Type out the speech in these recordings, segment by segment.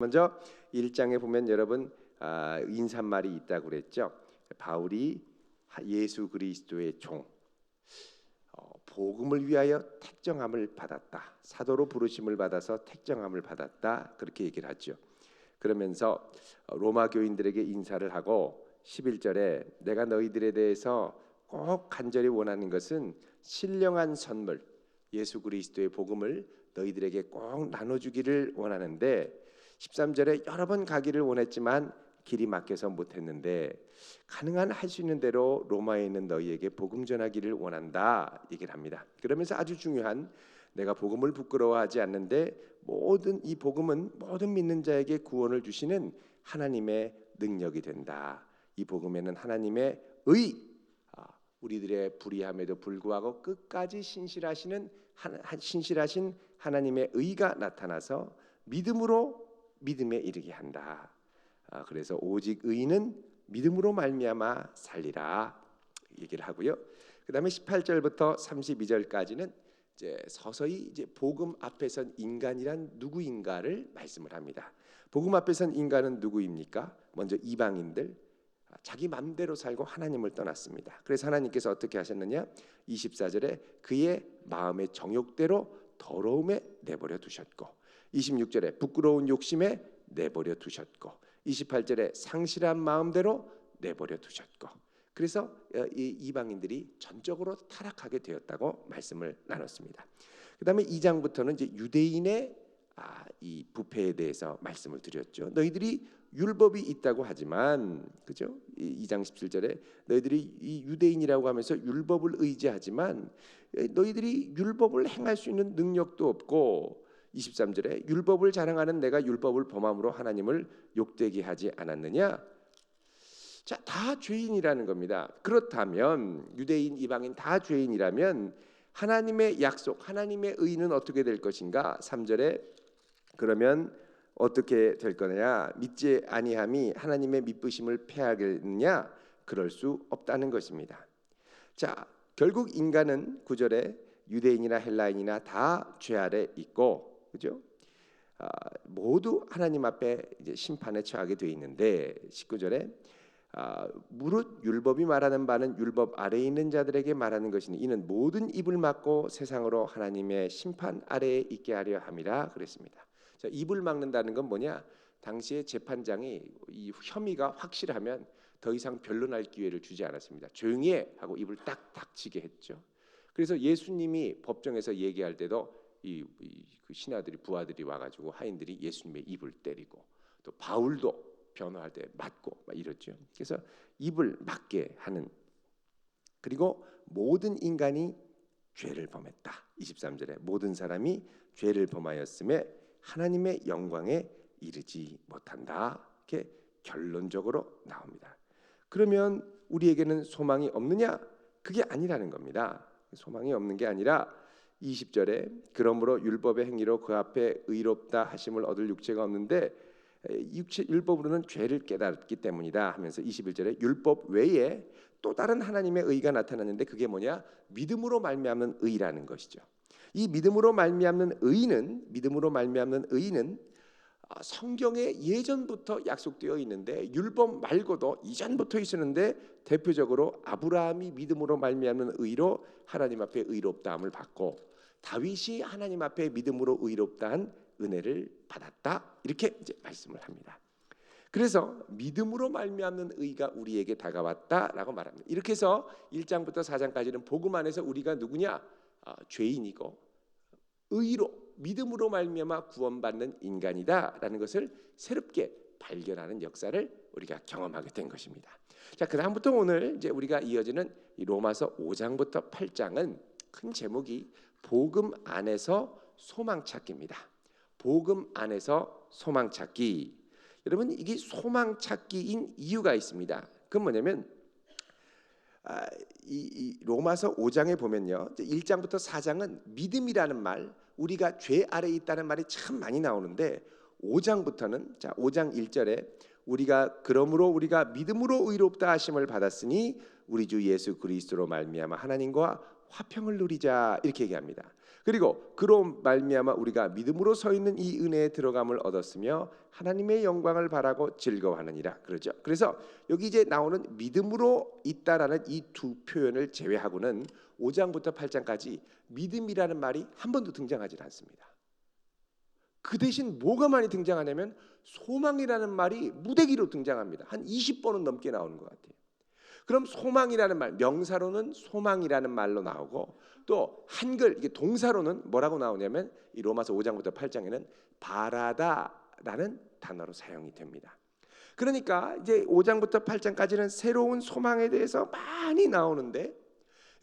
먼저 1장에 보면 여러분 인사말이 있다고 그랬죠. 바울이 예수 그리스도의 종, 복음을 위하여 택정함을 받았다. 사도로 부르심을 받아서 택정함을 받았다. 그렇게 얘기를 하죠. 그러면서 로마 교인들에게 인사를 하고 11절에 내가 너희들에 대해서 꼭 간절히 원하는 것은 신령한 선물, 예수 그리스도의 복음을 너희들에게 꼭 나눠주기를 원하는데 13절에 여러 번 가기를 원했지만 길이 막혀서 못했는데 가능한 할 수 있는 대로 로마에 있는 너희에게 복음 전하기를 원한다 얘기를 합니다. 그러면서 아주 중요한 내가 복음을 부끄러워하지 않는데 모든 이 복음은 모든 믿는 자에게 구원을 주시는 하나님의 능력이 된다. 이 복음에는 하나님의 우리들의 불의함에도 불구하고 끝까지 신실하신 하나님의 의가 나타나서 믿음으로 믿음에 이르게 한다. 그래서 오직 의인은 믿음으로 말미암아 살리라 얘기를 하고요. 그다음에 18절부터 32절까지는 이제 서서히 이제 복음 앞에 선 인간이란 누구인가를 말씀을 합니다. 복음 앞에 선 인간은 누구입니까? 먼저 이방인들, 자기 맘대로 살고 하나님을 떠났습니다. 그래서 하나님께서 어떻게 하셨느냐? 24절에 그의 마음의 정욕대로 더러움에 내버려 두셨고, 26절에 부끄러운 욕심에 내버려 두셨고, 28절에 상실한 마음대로 내버려 두셨고, 그래서 이 이방인들이 전적으로 타락하게 되었다고 말씀을 나눴습니다. 그다음에 2장부터는 이제 유대인의 이 부패에 대해서 말씀을 드렸죠. 너희들이 율법이 있다고 하지만, 그죠? 2장 17절에 너희들이 이 유대인이라고 하면서 율법을 의지하지만 너희들이 율법을 행할 수 있는 능력도 없고, 23절에 율법을 자랑하는 내가 율법을 범함으로 하나님을 욕되게 하지 않았느냐? 자, 다 죄인이라는 겁니다. 그렇다면 유대인, 이방인 다 죄인이라면 하나님의 약속, 하나님의 의는 어떻게 될 것인가? 3절에 그러면 어떻게 될 거냐? 믿지 아니함이 하나님의 미쁘심을 패하겠느냐? 그럴 수 없다는 것입니다. 자, 결국 인간은 9절에 유대인이나 헬라인이나 다 죄 아래 있고, 그죠? 모두 하나님 앞에 이제 심판에 처하게 돼 있는데 19절에 무릇 율법이 말하는 바는 율법 아래에 있는 자들에게 말하는 것이니 이는 모든 입을 막고 세상으로 하나님의 심판 아래에 있게 하려 함이라 그랬습니다. 자, 입을 막는다는 건 뭐냐? 당시에 재판장이 이 혐의가 확실하면 더 이상 변론할 기회를 주지 않았습니다. 조용히 해 하고 입을 딱 닥치게 했죠. 그래서 예수님이 법정에서 얘기할 때도 그 신하들이, 부하들이 와가지고 하인들이 예수님의 입을 때리고, 또 바울도 변호할 때 맞고 막 이랬죠. 그래서 입을 막게 하는, 그리고 모든 인간이 죄를 범했다. 23절에 모든 사람이 죄를 범하였음에 하나님의 영광에 이르지 못한다. 이렇게 결론적으로 나옵니다. 그러면 우리에게는 소망이 없느냐? 그게 아니라는 겁니다. 소망이 없는 게 아니라 20절에 그러므로 율법의 행위로 그 앞에 의롭다 하심을 얻을 육체가 없는데 율법으로는 죄를 깨닫기 때문이다 하면서 21절에 율법 외에 또 다른 하나님의 의가 나타났는데 그게 뭐냐? 믿음으로 말미암는 의라는 것이죠. 이 믿음으로 말미암는 의는 성경에 예전부터 약속되어 있는데 율법 말고도 이전부터 있었는데 대표적으로 아브라함이 믿음으로 말미암는 의로 하나님 앞에 의롭다함을 받고 다윗이 하나님 앞에 믿음으로 의롭다한 은혜를 받았다. 이렇게 이제 말씀을 합니다. 그래서 믿음으로 말미암는 의가 우리에게 다가왔다라고 말합니다. 이렇게 해서 1장부터 4장까지는 복음 안에서 우리가 누구냐? 죄인이고 의로 믿음으로 말미암아 구원받는 인간이다라는 것을 새롭게 발견하는 역사를 우리가 경험하게 된 것입니다. 자, 그다음부터 오늘 이제 우리가 이어지는 이 로마서 5장부터 8장은 큰 제목이 복음 안에서 소망 찾기입니다. 복음 안에서 소망 찾기. 여러분, 이게 소망 찾기인 이유가 있습니다. 그건 뭐냐면 이 로마서 5장에 보면요, 1장부터 4장은 믿음이라는 말, 우리가 죄 아래에 있다는 말이 참 많이 나오는데 5장부터는, 자, 5장 1절에 그러므로 우리가 믿음으로 의롭다 하심을 받았으니 우리 주 예수 그리스도로 말미암아 하나님과 화평을 누리자 이렇게 얘기합니다. 그리고 그로 말미암아 우리가 믿음으로 서 있는 이 은혜에 들어감을 얻었으며 하나님의 영광을 바라고 즐거워하느니라 그러죠. 그래서 여기 이제 나오는 믿음으로 있다라는 이 두 표현을 제외하고는 5장부터 8장까지 믿음이라는 말이 한 번도 등장하지 않습니다. 그 대신 뭐가 많이 등장하냐면 소망이라는 말이 무대기로 등장합니다. 한 20번은 넘게 나오는 것 같아요. 그럼 소망이라는 말, 명사로는 소망이라는 말로 나오고 또 한글 이게 동사로는 뭐라고 나오냐면 이 로마서 5장부터 8장에는 바라다라는 단어로 사용이 됩니다. 그러니까 이제 5장부터 8장까지는 새로운 소망에 대해서 많이 나오는데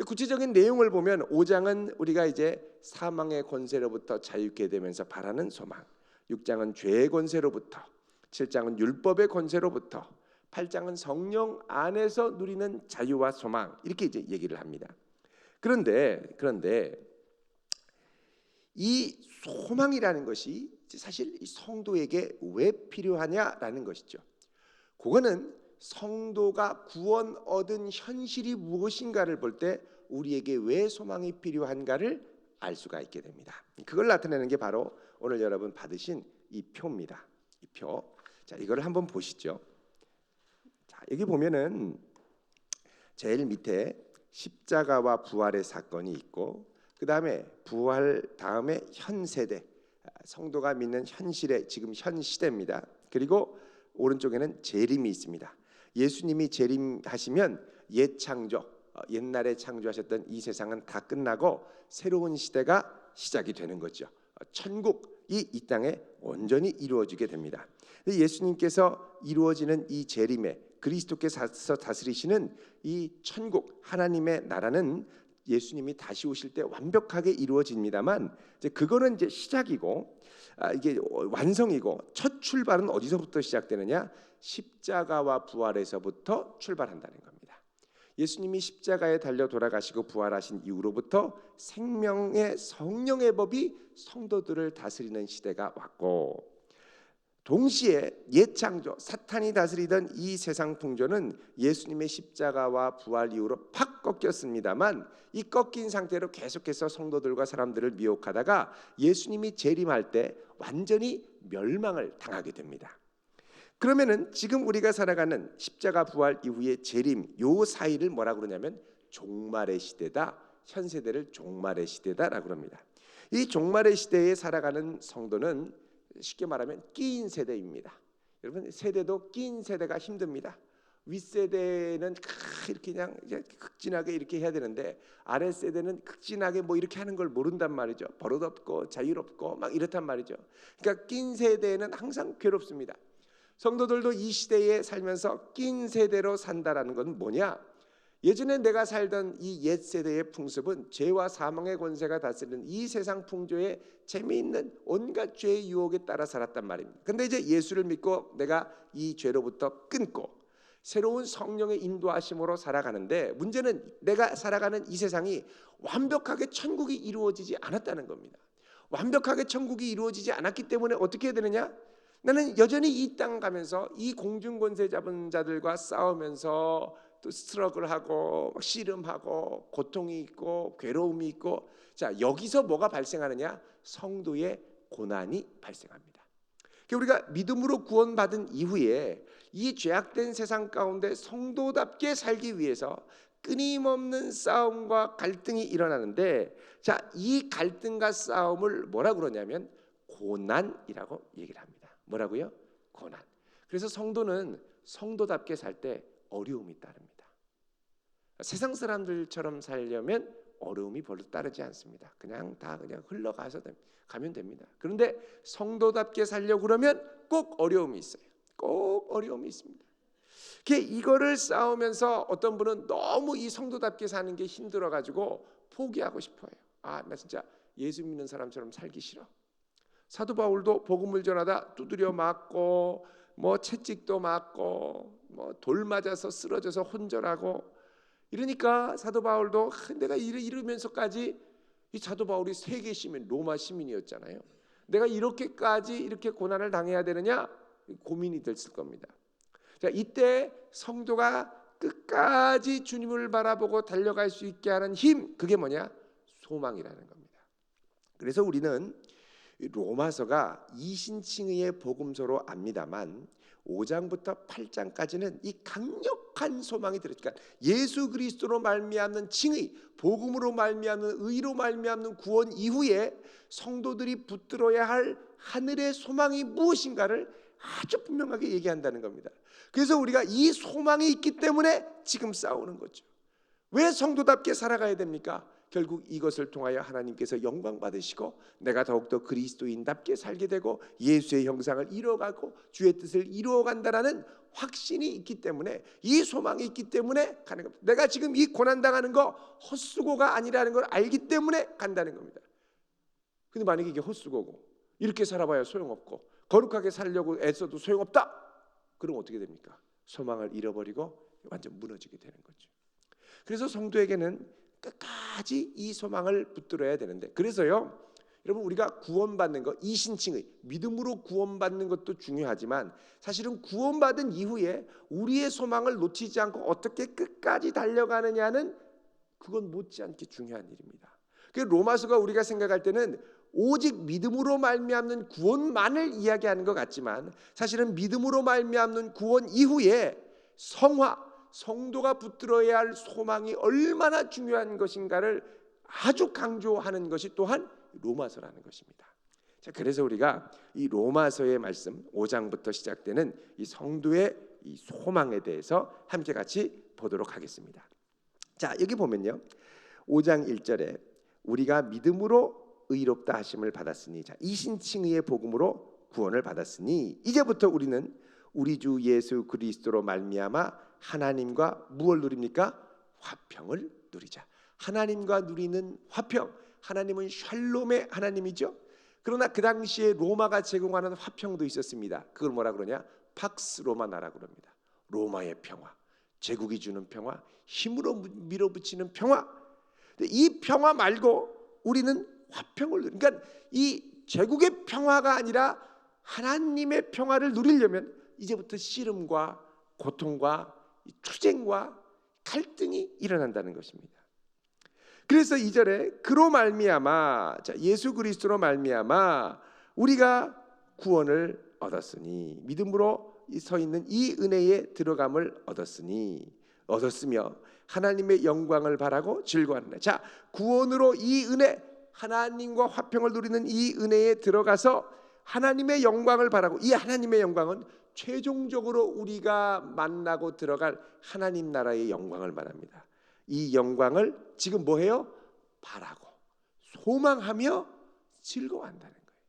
구체적인 내용을 보면 5장은 우리가 이제 사망의 권세로부터 자유케 되면서 바라는 소망, 6장은 죄의 권세로부터, 7장은 율법의 권세로부터, 8장은 성령 안에서 누리는 자유와 소망 이렇게 이제 얘기를 합니다. 그런데 이 소망이라는 것이 사실 성도에게 왜 필요하냐라는 것이죠. 그거는 성도가 구원 얻은 현실이 무엇인가를 볼 때 우리에게 왜 소망이 필요한가를 알 수가 있게 됩니다. 그걸 나타내는 게 바로 오늘 여러분 받으신 이 표입니다. 이 표. 자, 이거를 한번 보시죠. 자, 여기 보면은 제일 밑에 십자가와 부활의 사건이 있고 그 다음에 부활 다음에 현 세대 성도가 믿는 현실의 지금 현 시대입니다. 그리고 오른쪽에는 재림이 있습니다. 예수님이 재림하시면 옛 창조 옛날에 창조하셨던 이 세상은 다 끝나고 새로운 시대가 시작이 되는 거죠. 천국이 이 땅에 온전히 이루어지게 됩니다. 예수님께서 이루어지는 이 재림에 그리스도께서 다스리시는 이 천국 하나님의 나라는 예수님이 다시 오실 때 완벽하게 이루어집니다만 이제 그거는 이제 시작이고 이게 완성이고 첫 출발은 어디서부터 시작되느냐? 십자가와 부활에서부터 출발한다는 겁니다. 예수님이 십자가에 달려 돌아가시고 부활하신 이후로부터 생명의 성령의 법이 성도들을 다스리는 시대가 왔고 동시에 옛 창조 사탄이 다스리던 이 세상 풍조는 예수님의 십자가와 부활 이후로 팍 꺾였습니다만 이 꺾인 상태로 계속해서 성도들과 사람들을 미혹하다가 예수님이 재림할 때 완전히 멸망을 당하게 됩니다. 그러면은 지금 우리가 살아가는 십자가 부활 이후의 재림 요 사이를 뭐라고 그러냐면 종말의 시대다. 현 세대를 종말의 시대다라고 합니다. 이 종말의 시대에 살아가는 성도는 쉽게 말하면 끼인 세대입니다. 여러분 세대도 끼인 세대가 힘듭니다. 윗세대는 이렇게 그냥 극진하게 이렇게 해야 되는데 아랫 세대는 극진하게 뭐 이렇게 하는 걸 모른단 말이죠. 버릇없고 자유롭고 막 이렇단 말이죠. 그러니까 끼인 세대는 항상 괴롭습니다. 성도들도 이 시대에 살면서 낀 세대로 산다라는 건 뭐냐? 예전에 내가 살던 이 옛 세대의 풍습은 죄와 사망의 권세가 다스리는 이 세상 풍조에 재미있는 온갖 죄의 유혹에 따라 살았단 말입니다. 근데 이제 예수를 믿고 내가 이 죄로부터 끊고 새로운 성령의 인도하심으로 살아가는데 문제는 내가 살아가는 이 세상이 완벽하게 천국이 이루어지지 않았다는 겁니다. 완벽하게 천국이 이루어지지 않았기 때문에 어떻게 해야 되느냐? 나는 여전히 이 땅 가면서 이 공중권세 잡은 자들과 싸우면서 또 스트러글하고 씨름하고 고통이 있고 괴로움이 있고 자 여기서 뭐가 발생하느냐? 성도의 고난이 발생합니다. 우리가 믿음으로 구원받은 이후에 이 죄악된 세상 가운데 성도답게 살기 위해서 끊임없는 싸움과 갈등이 일어나는데 자 이 갈등과 싸움을 뭐라고 그러냐면 고난이라고 얘기를 합니다. 뭐라고요? 고난. 그래서 성도는 성도답게 살 때 어려움이 따릅니다. 세상 사람들처럼 살려면 어려움이 별로 따르지 않습니다. 그냥 흘러가서 가면 됩니다. 그런데 성도답게 살려고 그러면 꼭 어려움이 있어요. 꼭 어려움이 있습니다. 이거를 싸우면서 어떤 분은 너무 이 성도답게 사는 게 힘들어가지고 포기하고 싶어요. 나 진짜 예수 믿는 사람처럼 살기 싫어. 사도 바울도 복음을 전하다 두드려 맞고 뭐 채찍도 맞고 뭐 돌 맞아서 쓰러져서 혼절하고 이러니까 사도 바울도 내가 이러면서까지 이 사도 바울이 세계 시민 로마 시민이었잖아요. 내가 이렇게까지 이렇게 고난을 당해야 되느냐 고민이 됐을 겁니다. 자 이때 성도가 끝까지 주님을 바라보고 달려갈 수 있게 하는 힘, 그게 뭐냐? 소망이라는 겁니다. 그래서 우리는 로마서가 이신칭의의 복음서로 압니다만 5장부터 8장까지는 이 강력한 소망이 들어있죠. 그러니까 예수 그리스도로 말미암는 칭의, 복음으로 말미암는 의로 말미암는 구원 이후에 성도들이 붙들어야 할 하늘의 소망이 무엇인가를 아주 분명하게 얘기한다는 겁니다. 그래서 우리가 이 소망이 있기 때문에 지금 싸우는 거죠. 왜 성도답게 살아가야 됩니까? 결국 이것을 통하여 하나님께서 영광 받으시고 내가 더욱더 그리스도인답게 살게 되고 예수의 형상을 이루어가고 주의 뜻을 이루어간다라는 확신이 있기 때문에, 이 소망이 있기 때문에 가는 겁니다. 내가 지금 이 고난당하는 거 헛수고가 아니라는 걸 알기 때문에 간다는 겁니다. 근데 만약에 이게 헛수고고 이렇게 살아봐야 소용없고 거룩하게 살려고 애써도 소용없다, 그럼 어떻게 됩니까? 소망을 잃어버리고 완전 무너지게 되는 거죠. 그래서 성도에게는 끝까지 이 소망을 붙들어야 되는데, 그래서요 여러분, 우리가 구원받는 것, 이신칭의 믿음으로 구원받는 것도 중요하지만 사실은 구원받은 이후에 우리의 소망을 놓치지 않고 어떻게 끝까지 달려가느냐는 그건 못지않게 중요한 일입니다. 그 로마서가 우리가 생각할 때는 오직 믿음으로 말미암는 구원만을 이야기하는 것 같지만 사실은 믿음으로 말미암는 구원 이후에 성화, 성도가 붙들어야 할 소망이 얼마나 중요한 것인가를 아주 강조하는 것이 또한 로마서라는 것입니다. 자, 그래서 우리가 이 로마서의 말씀 5장부터 시작되는 이 성도의 이 소망에 대해서 함께 같이 보도록 하겠습니다. 자, 여기 보면요 5장 1절에 우리가 믿음으로 의롭다 하심을 받았으니, 자, 이신칭의의 복음으로 구원을 받았으니 이제부터 우리는 우리 주 예수 그리스도로 말미암아 하나님과 무엇을 누립니까? 화평을 누리자. 하나님과 누리는 화평. 하나님은 샬롬의 하나님이죠. 그러나 그 당시에 로마가 제공하는 화평도 있었습니다. 그걸 뭐라 그러냐? 팍스 로마나라고 그럽니다. 로마의 평화, 제국이 주는 평화, 힘으로 밀어붙이는 평화. 이 평화 말고 우리는 화평을 누리는, 그러니까 이 제국의 평화가 아니라 하나님의 평화를 누리려면 이제부터 씨름과 고통과 투쟁과 갈등이 일어난다는 것입니다. 그래서 2절에 그로 말미암아, 자, 예수 그리스도로 말미암아 우리가 구원을 얻었으니, 믿음으로 서 있는 이 은혜에 들어감을 얻었으며 하나님의 영광을 바라고 즐거워하는. 자, 구원으로 이 은혜, 하나님과 화평을 누리는 이 은혜에 들어가서 하나님의 영광을 바라고, 이 하나님의 영광은 최종적으로 우리가 만나고 들어갈 하나님 나라의 영광을 말합니다. 이 영광을 지금 뭐해요? 바라고 소망하며 즐거워한다는 거예요.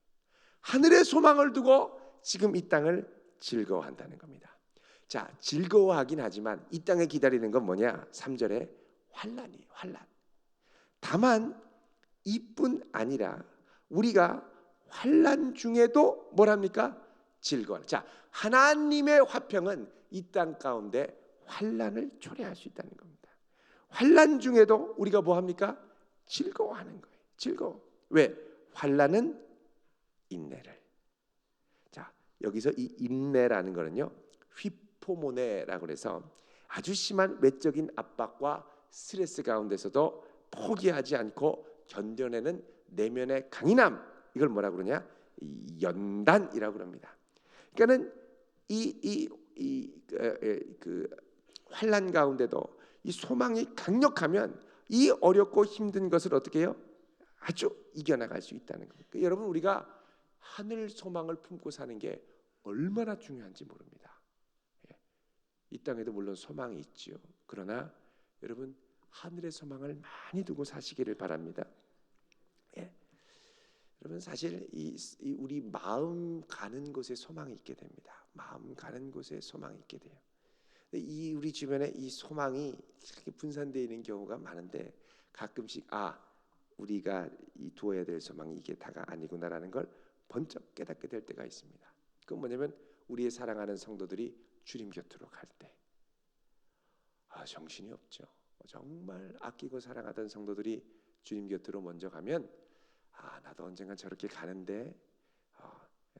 하늘의 소망을 두고 지금 이 땅을 즐거워한다는 겁니다. 자, 즐거워하긴 하지만 이 땅에 기다리는 건 뭐냐? 3절에 환난이에요. 환난. 다만 이뿐 아니라 우리가 환난 중에도 뭐랍니까? 즐거워. 자, 하나님의 화평은 이 땅 가운데 환난을 초래할 수 있다는 겁니다. 환난 중에도 우리가 뭐 합니까? 즐거워하는 거예요. 즐거워. 왜? 환난은 인내를. 자, 여기서 이 인내라는 거는요, 휘포모네라고 해서 아주 심한 외적인 압박과 스트레스 가운데서도 포기하지 않고 견뎌내는 내면의 강인함, 이걸 뭐라 그러냐? 연단이라고 합니다. 그러니까는 그 환난 가운데도 이 소망이 강력하면 이 어렵고 힘든 것을 어떻게 해요? 아주 이겨나갈 수 있다는 겁니다. 그러니까 여러분, 우리가 하늘 소망을 품고 사는 게 얼마나 중요한지 모릅니다. 이 땅에도 물론 소망이 있지요. 그러나 여러분, 하늘의 소망을 많이 두고 사시기를 바랍니다. 여러분, 사실 우리 마음 가는 곳에 소망이 있게 됩니다. 마음 가는 곳에 소망이 있게 돼요. 이 우리 주변에 이 소망이 이렇게 분산되어 있는 경우가 많은데 가끔씩 우리가 이 두어야 될 소망이 이게 다가 아니구나라는 걸 번쩍 깨닫게 될 때가 있습니다. 그건 뭐냐면 우리의 사랑하는 성도들이 주님 곁으로 갈 때, 정신이 없죠. 정말 아끼고 사랑하던 성도들이 주님 곁으로 먼저 가면 나도 언젠간 저렇게 가는데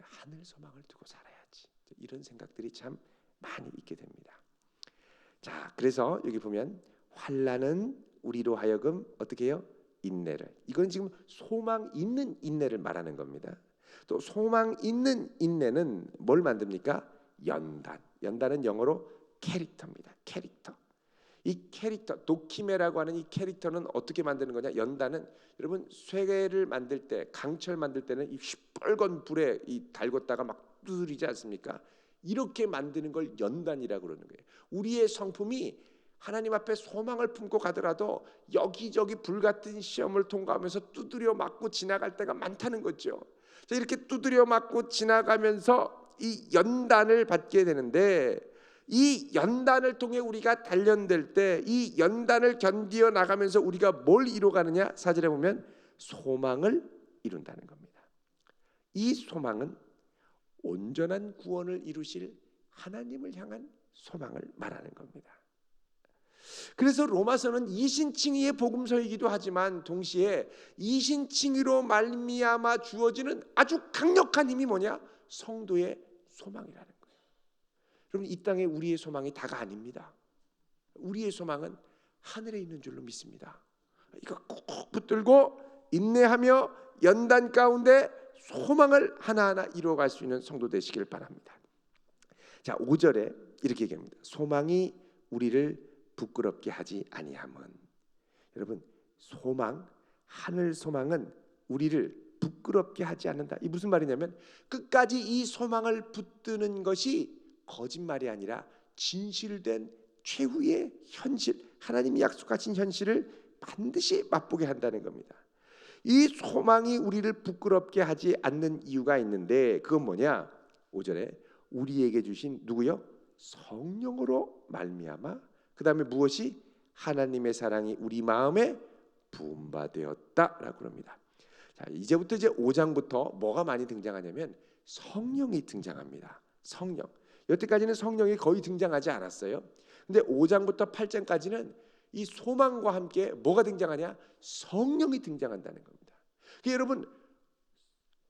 하늘 소망을 두고 살아야지, 이런 생각들이 참 많이 있게 됩니다. 자, 그래서 여기 보면 환난은 우리로 하여금 어떻게 해요? 인내를. 이건 지금 소망 있는 인내를 말하는 겁니다. 또 소망 있는 인내는 뭘 만듭니까? 연단. 연단은 영어로 캐릭터입니다. 캐릭터. 이 캐릭터, 도키메라고 하는 이 캐릭터는 어떻게 만드는 거냐? 연단은 여러분 쇠를 만들 때, 강철 만들 때는 이 시뻘건 불에 이 달궜다가 막 두드리지 않습니까? 이렇게 만드는 걸 연단이라고 그러는 거예요. 우리의 성품이 하나님 앞에 소망을 품고 가더라도 여기저기 불같은 시험을 통과하면서 두드려 맞고 지나갈 때가 많다는 거죠. 자, 이렇게 두드려 맞고 지나가면서 이 연단을 받게 되는데, 이 연단을 통해 우리가 단련될 때 이 연단을 견디어 나가면서 우리가 뭘 이루어가느냐? 4절에 보면 소망을 이룬다는 겁니다. 이 소망은 온전한 구원을 이루실 하나님을 향한 소망을 말하는 겁니다. 그래서 로마서는 이신칭의의 복음서이기도 하지만 동시에 이신칭의로 말미암아 주어지는 아주 강력한 힘이 뭐냐? 성도의 소망이라는 거예요. 여러분, 이 땅에 우리의 소망이 다가 아닙니다. 우리의 소망은 하늘에 있는 줄로 믿습니다. 이거 꾹 붙들고 인내하며 연단 가운데 소망을 하나하나 이루어갈 수 있는 성도 되시길 바랍니다. 자, 5절에 이렇게 얘기합니다. 소망이 우리를 부끄럽게 하지 아니함은. 여러분, 소망, 하늘 소망은 우리를 부끄럽게 하지 않는다. 이 무슨 말이냐면 끝까지 이 소망을 붙드는 것이 거짓말이 아니라 진실된 최후의 현실, 하나님이 약속하신 현실을 반드시 맛보게 한다는 겁니다. 이 소망이 우리를 부끄럽게 하지 않는 이유가 있는데 그건 뭐냐? 5절에 우리에게 주신 누구요? 성령으로 말미암아. 그 다음에 무엇이? 하나님의 사랑이 우리 마음에 부음받았다라고 합니다. 자, 이제부터 이제 5장부터 뭐가 많이 등장하냐면 성령이 등장합니다. 성령. 여태까지는 성령이 거의 등장하지 않았어요. 근데 5장부터 8장까지는 이 소망과 함께 뭐가 등장하냐? 성령이 등장한다는 겁니다. 그러니까 여러분,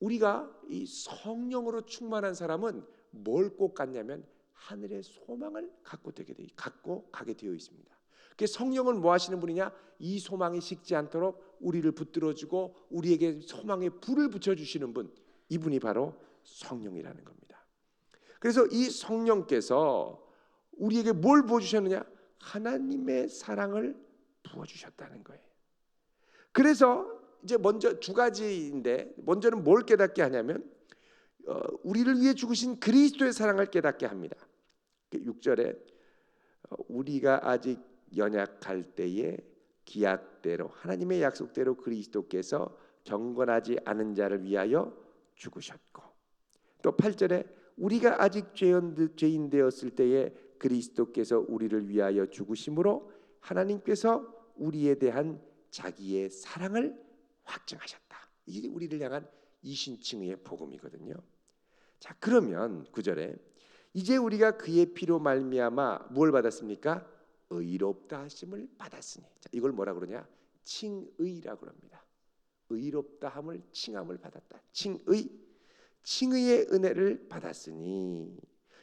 우리가 이 성령으로 충만한 사람은 뭘 꼭 갖냐면 하늘의 소망을 갖고 가게 되어 있습니다. 그 성령은 뭐 하시는 분이냐? 이 소망이 식지 않도록 우리를 붙들어주고 우리에게 소망의 불을 붙여주시는 분, 이분이 바로 성령이라는 겁니다. 그래서 이 성령께서 우리에게 뭘 부어주셨느냐? 하나님의 사랑을 부어주셨다는 거예요. 그래서 이제 먼저 두 가지인데, 먼저는 뭘 깨닫게 하냐면 우리를 위해 죽으신 그리스도의 사랑을 깨닫게 합니다. 6절에 우리가 아직 연약할 때에 기약대로 하나님의 약속대로 그리스도께서 경건하지 않은 자를 위하여 죽으셨고, 또 8절에 우리가 아직 죄인 되었을 때에 그리스도께서 우리를 위하여 죽으심으로 하나님께서 우리에 대한 자기의 사랑을 확증하셨다. 이게 우리를 향한 이신칭의의 복음이거든요. 자, 그러면 9절에 이제 우리가 그의 피로 말미암아 무엇을 받았습니까? 의롭다 하심을 받았으니. 자, 이걸 뭐라 그러냐? 칭의라고 합니다. 의롭다 함을 칭함을 받았다. 칭의의 은혜를 받았으니.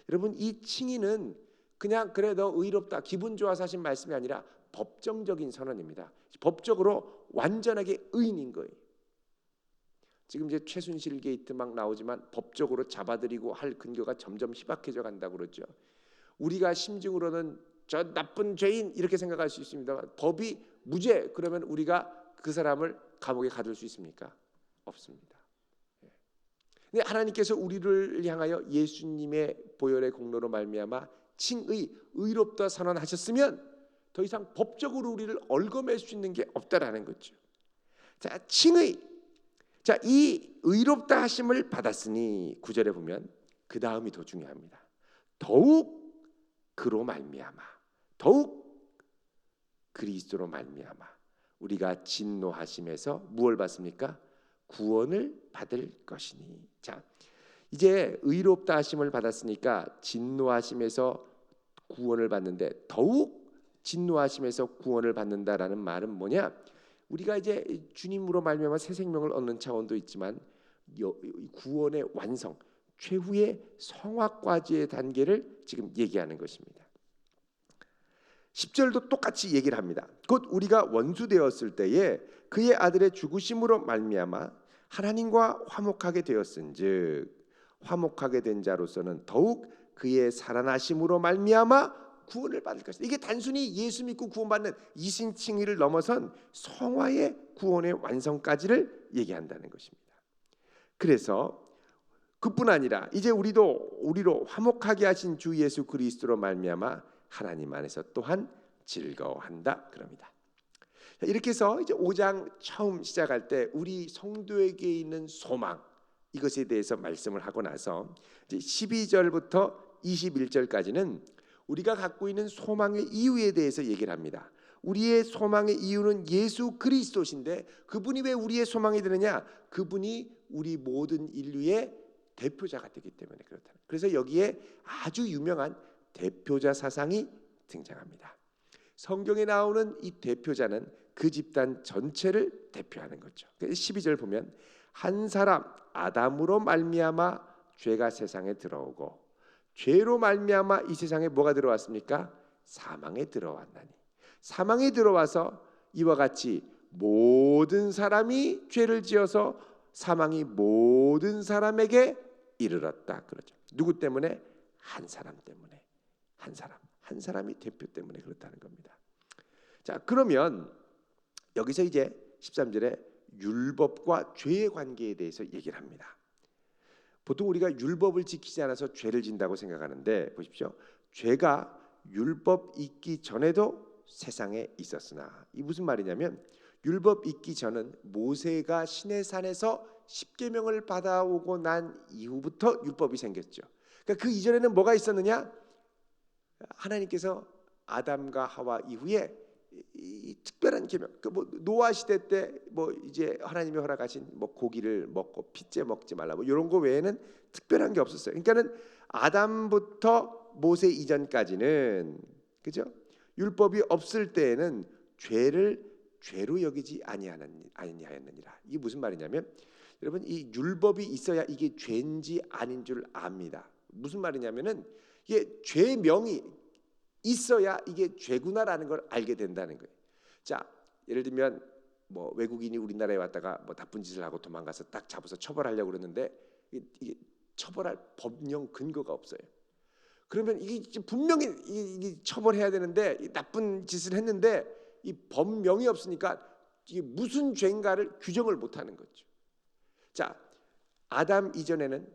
여러분, 이 칭의는 그냥 그래 너 의롭다 기분 좋아서 하신 말씀이 아니라 법정적인 선언입니다. 법적으로 완전하게 의인인 거예요. 지금 이제 최순실 게이트 막 나오지만 법적으로 잡아들이고 할 근거가 점점 희박해져 간다고 그러죠. 우리가 심증으로는 저 나쁜 죄인 이렇게 생각할 수 있습니다만 법이 무죄 그러면 우리가 그 사람을 감옥에 가둘 수 있습니까? 없습니다. 근데 하나님께서 우리를 향하여 예수님의 보혈의 공로로 말미암아 칭의, 의롭다 선언하셨으면 더 이상 법적으로 우리를 얽어맬 수 있는 게 없다라는 거죠. 자, 칭의. 자, 이 의롭다 하심을 받았으니 9절에 보면 그 다음이 더 중요합니다. 더욱 그로 말미암아, 더욱 그리스도로 말미암아 우리가 진노하심에서 무엇을 받습니까? 구원을 받을 것이니. 자, 이제 의롭다 하심을 받았으니까 진노하심에서 구원을 받는데 더욱 진노하심에서 구원을 받는다라는 말은 뭐냐? 우리가 이제 주님으로 말미암아 새 생명을 얻는 차원도 있지만 구원의 완성, 최후의 성화까지의 단계를 지금 얘기하는 것입니다. 10절도 똑같이 얘기를 합니다. 곧 우리가 원수 되었을 때에 그의 아들의 죽으심으로 말미암아 하나님과 화목하게 되었은즉 화목하게 된 자로서는 더욱 그의 살아나심으로 말미암아 구원을 받을 것이다. 이게 단순히 예수 믿고 구원받는 이신칭의를 넘어선 성화의 구원의 완성까지를 얘기한다는 것입니다. 그래서 그뿐 아니라 이제 우리로 화목하게 하신 주 예수 그리스도로 말미암아 하나님 안에서 또한 즐거워한다 그럽니다. 이렇게 해서 이제 5장 처음 시작할 때 우리 성도에게 있는 소망 이것에 대해서 말씀을 하고 나서 이제 12절부터 21절까지는 우리가 갖고 있는 소망의 이유에 대해서 얘기를 합니다. 우리의 소망의 이유는 예수 그리스도신데 그분이 왜 우리의 소망이 되느냐? 그분이 우리 모든 인류의 대표자가 되기 때문에 그렇다. 그래서 여기에 아주 유명한 대표자 사상이 등장합니다. 성경에 나오는 이 대표자는 그 집단 전체를 대표하는 거죠. 12절 보면 한 사람 아담으로 말미암아 죄가 세상에 들어오고 죄로 말미암아 이 세상에 뭐가 들어왔습니까? 사망에 들어왔나니 사망에 들어와서 이와 같이 모든 사람이 죄를 지어서 사망이 모든 사람에게 이르렀다 그러죠. 누구 때문에? 한 사람 때문에. 한 사람이 대표 때문에 그렇다는 겁니다. 자, 그러면 여기서 이제 13절에 율법과 죄의 관계에 대해서 얘기를 합니다. 보통 우리가 율법을 지키지 않아서 죄를 진다고 생각하는데 보십시오. 죄가 율법 있기 전에도 세상에 있었으나 이 무슨 말이냐면 율법 있기 전은 모세가 시내산에서 십계명을 받아오고 난 이후부터 율법이 생겼죠. 그러니까 그 이전에는 뭐가 있었느냐? 하나님께서 아담과 하와 이후에 이 특별한 계명, 뭐 노아 시대 때 뭐 이제 하나님이 허락하신 뭐 고기를 먹고 핏째 먹지 말라 뭐 이런 거 외에는 특별한 게 없었어요. 그러니까는 아담부터 모세 이전까지는 그죠? 율법이 없을 때에는 죄를 죄로 여기지 아니하였느니라. 이게 무슨 말이냐면 여러분 이 율법이 있어야 이게 죄인지 아닌 줄 압니다. 무슨 말이냐면은 이게 죄명이 있어야 이게 죄구나라는 걸 알게 된다는 거예요. 자, 예를 들면 뭐 외국인이 우리나라에 왔다가 뭐 나쁜 짓을 하고 도망가서 딱 잡아서 처벌하려고 그러는데 이게 처벌할 법령 근거가 없어요. 그러면 이게 분명히 이게 처벌해야 되는데 나쁜 짓을 했는데 이 법명이 없으니까 이게 무슨 죄인가를 규정을 못하는 거죠. 자, 아담 이전에는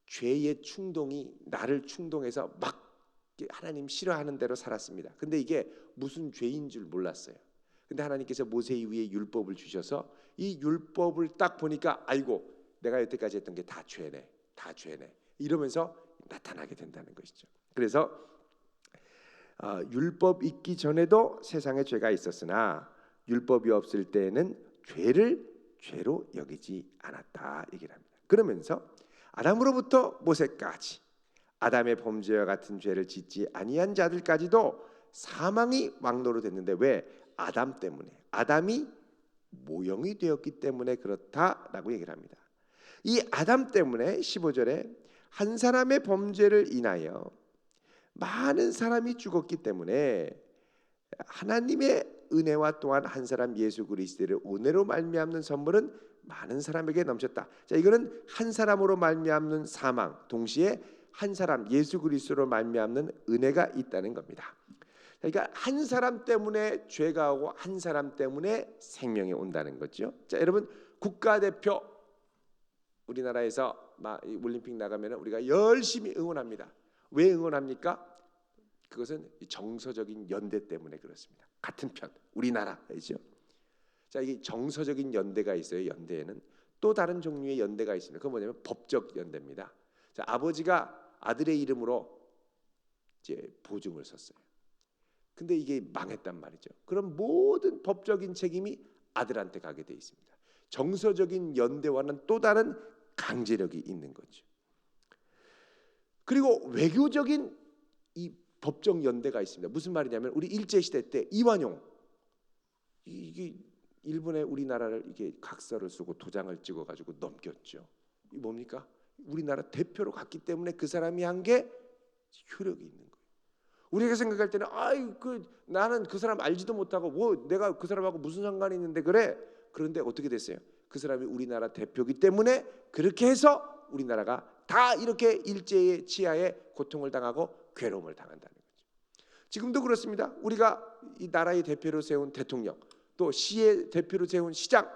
죄의 충동이 나를 충동해서 막 하나님 싫어하는 대로 살았습니다. 근데 이게 무슨 죄인 줄 몰랐어요. 근데 하나님께서 모세 이후에 율법을 주셔서 이 율법을 딱 보니까 아이고 내가 여태까지 했던 게 다 죄네. 이러면서 나타나게 된다는 것이죠. 그래서 율법 있기 전에도 세상에 죄가 있었으나 율법이 없을 때에는 죄를 죄로 여기지 않았다 얘기를 합니다. 그러면서 아담으로부터 모세까지 아담의 범죄와 같은 죄를 짓지 아니한 자들까지도 사망이 왕노로 됐는데 왜? 아담 때문에. 아담이 모형이 되었기 때문에 그렇다라고 얘기를 합니다. 이 아담 때문에 15절에 한 사람의 범죄를 인하여 많은 사람이 죽었기 때문에 하나님의 은혜와 또한 한 사람 예수 그리스도의 은혜로 말미암는 선물은 많은 사람에게 넘쳤다. 자, 이거는 한 사람으로 말미암는 사망, 동시에 한 사람 예수 그리스도로 말미암는 은혜가 있다는 겁니다. 그러니까 한 사람 때문에 죄가 오고 한 사람 때문에 생명이 온다는 거죠. 자, 여러분 국가대표 우리나라에서 올림픽 나가면 우리가 열심히 응원합니다. 왜 응원합니까? 그것은 정서적인 연대 때문에 그렇습니다. 같은 편 우리나라이죠. 자, 이게 정서적인 연대가 있어요. 연대에는 또 다른 종류의 연대가 있습니다. 그건 뭐냐면 법적 연대입니다. 자, 아버지가 아들의 이름으로 이제 보증을 섰어요. 근데 이게 망했단 말이죠. 그럼 모든 법적인 책임이 아들한테 가게 돼 있습니다. 정서적인 연대와는 또 다른 강제력이 있는 거죠. 그리고 외교적인 이 법적 연대가 있습니다. 무슨 말이냐면 우리 일제 시대 때 이완용 이게 일본에 우리나라를 이게 각서를 쓰고 도장을 찍어 가지고 넘겼죠. 이 뭡니까? 우리나라 대표로 갔기 때문에 그 사람이 한 게 효력이 있는 거예요. 우리가 생각할 때는 나는 그 사람 알지도 못하고 뭐 내가 그 사람하고 무슨 상관이 있는데 그래. 그런데 어떻게 됐어요? 그 사람이 우리나라 대표기 때문에 그렇게 해서 우리나라가 다 이렇게 일제의 치하에 고통을 당하고 괴로움을 당한다는 거죠. 지금도 그렇습니다. 우리가 이 나라의 대표로 세운 대통령, 또 시의 대표로 세운 시장,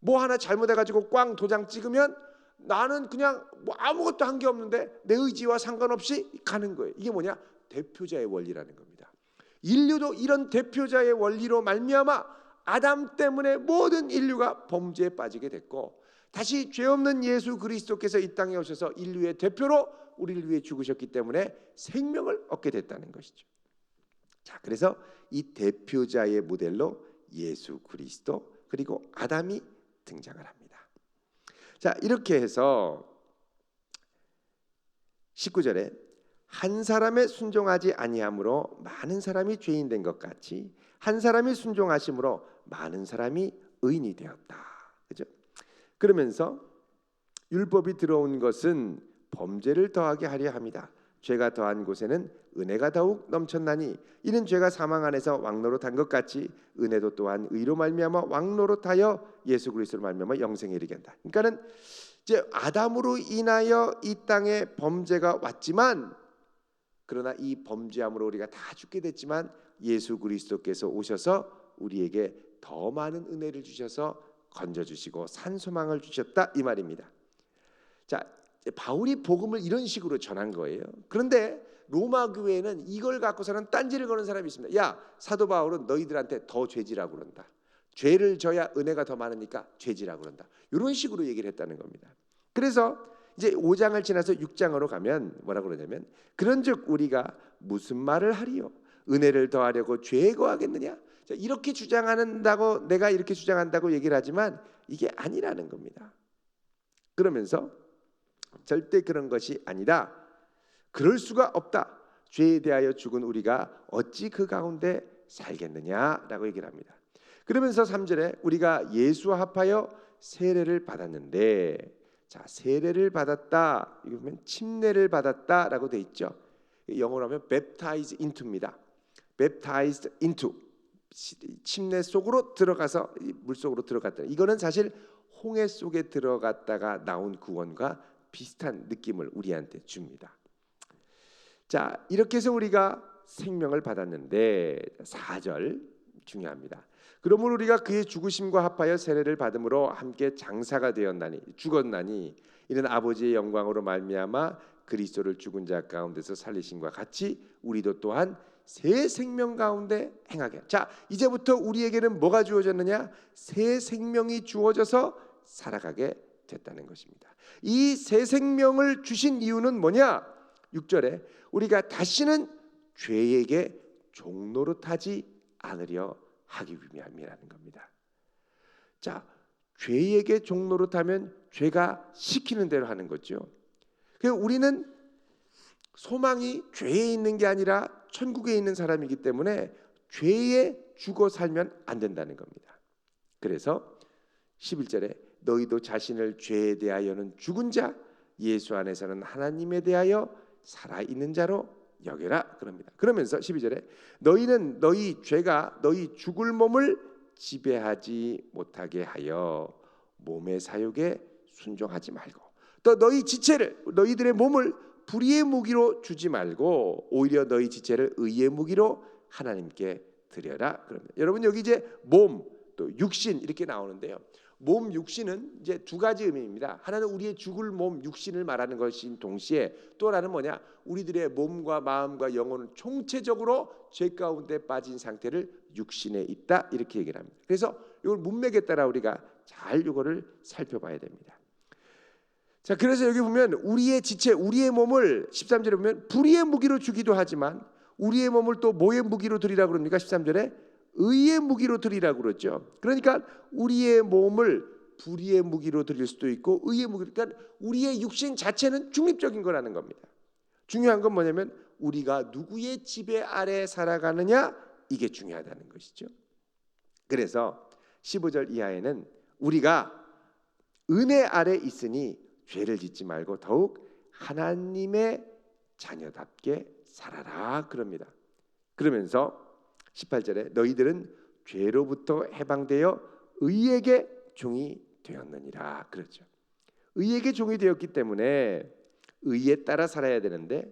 뭐 하나 잘못해가지고 꽝 도장 찍으면 나는 그냥 뭐 아무것도 한 게 없는데 내 의지와 상관없이 가는 거예요. 이게 뭐냐? 대표자의 원리라는 겁니다. 인류도 이런 대표자의 원리로 말미암아 아담 때문에 모든 인류가 범죄에 빠지게 됐고, 다시 죄 없는 예수 그리스도께서 이 땅에 오셔서 인류의 대표로 우리를 위해 죽으셨기 때문에 생명을 얻게 됐다는 것이죠. 자, 그래서 이 대표자의 모델로 예수 그리스도 그리고 아담이 등장을 합니다. 자, 이렇게 해서 19절에 한 사람의 순종하지 아니함으로 많은 사람이 죄인 된 것 같이 한 사람이 순종하심으로 많은 사람이 의인이 되었다. 그죠? 그러면서 율법이 들어온 것은 범죄를 더하게 하려 함이다. 죄가 더한 곳에는 은혜가 더욱 넘쳤나니 이는 죄가 사망 안에서 왕노릇한 것 같이 은혜도 또한 의로 말미암아 왕노릇하여 예수 그리스도로 말미암아 영생에 이르게 한다. 그러니까는 이제 아담으로 인하여 이 땅에 범죄가 왔지만, 그러나 이 범죄함으로 우리가 다 죽게 됐지만 예수 그리스도께서 오셔서 우리에게 더 많은 은혜를 주셔서 건져주시고 산소망을 주셨다, 이 말입니다. 자, 바울이 복음을 이런 식으로 전한 거예요. 그런데 로마 교회는 이걸 갖고서는 딴지를 거는 사람이 있습니다. 야, 사도 바울은 너희들한테 더 죄지라고 그런다. 죄를 져야 은혜가 더 많으니까 죄지라고 그런다. 이런 식으로 얘기를 했다는 겁니다. 그래서 이제 5장을 지나서 6장으로 가면 뭐라고 그러냐면, 그런즉 우리가 무슨 말을 하리요? 은혜를 더하려고 죄에 거하겠느냐? 자, 이렇게 주장한다고, 내가 이렇게 주장한다고 얘기를 하지만 이게 아니라는 겁니다. 그러면서 절대 그런 것이 아니다. 그럴 수가 없다. 죄에 대하여 죽은 우리가 어찌 그 가운데 살겠느냐라고 얘기를 합니다. 그러면서 3절에 우리가 예수와 합하여 세례를 받았는데, 자, 세례를 받았다, 이거 보면 침례를 받았다라고 돼 있죠. 영어로 하면 baptize into입니다. baptized into, 침례 속으로 들어가서 물 속으로 들어갔다. 이거는 사실 홍해 속에 들어갔다가 나온 구원과 비슷한 느낌을 우리한테 줍니다. 자, 이렇게 해서 우리가 생명을 받았는데 4절 중요합니다. 그러므로 우리가 그의 죽으심과 합하여 세례를 받음으로 함께 장사가 되었나니, 죽었나니 이는 아버지의 영광으로 말미암아 그리스도를 죽은 자 가운데서 살리심과 같이 우리도 또한 새 생명 가운데 행하게. 자, 이제부터 우리에게는 뭐가 주어졌느냐? 새 생명이 주어져서 살아가게 됐다는 것입니다. 이 새 생명을 주신 이유는 뭐냐? 6절에 우리가 다시는 죄에게 종노릇하지 않으려 하기 위함이라는 겁니다. 자, 죄에게 종노릇하면 죄가 시키는 대로 하는 거죠. 그래서 우리는 소망이 죄에 있는 게 아니라 천국에 있는 사람이기 때문에 죄에 죽어 살면 안 된다는 겁니다. 그래서 11절에 너희도 자신을 죄에 대하여는 죽은 자, 예수 안에서는 하나님에 대하여 살아있는 자로 여겨라 그럽니다. 그러면서 12절에 너희는 너희 죄가 너희 죽을 몸을 지배하지 못하게 하여 몸의 사욕에 순종하지 말고, 또 너희 지체를, 너희들의 몸을 불의의 무기로 주지 말고 오히려 너희 지체를 의의 무기로 하나님께 드려라 그럽니다. 여러분, 여기 이제 몸 또 육신 이렇게 나오는데요. 몸, 육신은 이제 두 가지 의미입니다. 하나는 우리의 죽을 몸, 육신을 말하는 것인 동시에 또 하나는 뭐냐? 우리들의 몸과 마음과 영혼은 총체적으로 죄 가운데 빠진 상태를 육신에 있다, 이렇게 얘기를 합니다. 그래서 이걸 문맥에 따라 우리가 잘 이거를 살펴봐야 됩니다. 자, 그래서 여기 보면 우리의 지체, 우리의 몸을 13절에 보면 불의의 무기로 주기도 하지만 우리의 몸을 또 뭐의 무기로 드리라고 그럽니까? 13절에 의의 무기로 드리라고 그러죠. 그러니까 우리의 몸을 불의의 무기로 드릴 수도 있고 의의 무기로, 그러니까 우리의 육신 자체는 중립적인 거라는 겁니다. 중요한 건 뭐냐면 우리가 누구의 지배 아래 살아가느냐, 이게 중요하다는 것이죠. 그래서 15절 이하에는 우리가 은혜 아래 있으니 죄를 짓지 말고 더욱 하나님의 자녀답게 살아라 그럽니다. 그러면서 18절에 너희들은 죄로부터 해방되어 의에게 종이 되었느니라 그렇죠. 의에게 종이 되었기 때문에 의에 따라 살아야 되는데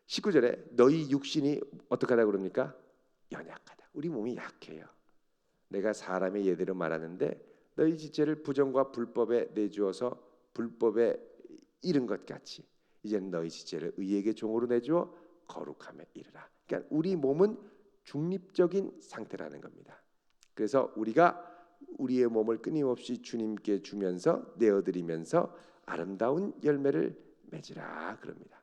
19절에 너희 육신이 어떻게 하다 그럽니까? 연약하다. 우리 몸이 약해요. 내가 사람의 예대로 말하는데 너희 지체를 부정과 불법에 내주어서 불법에 이른 것 같이 이제는 너희 지체를 의에게 종으로 내주어 거룩함에 이르라. 그러니까 우리 몸은 중립적인 상태라는 겁니다. 그래서 우리가 우리의 몸을 끊임없이 주님께 주면서 내어드리면서 아름다운 열매를 맺으라 그럽니다.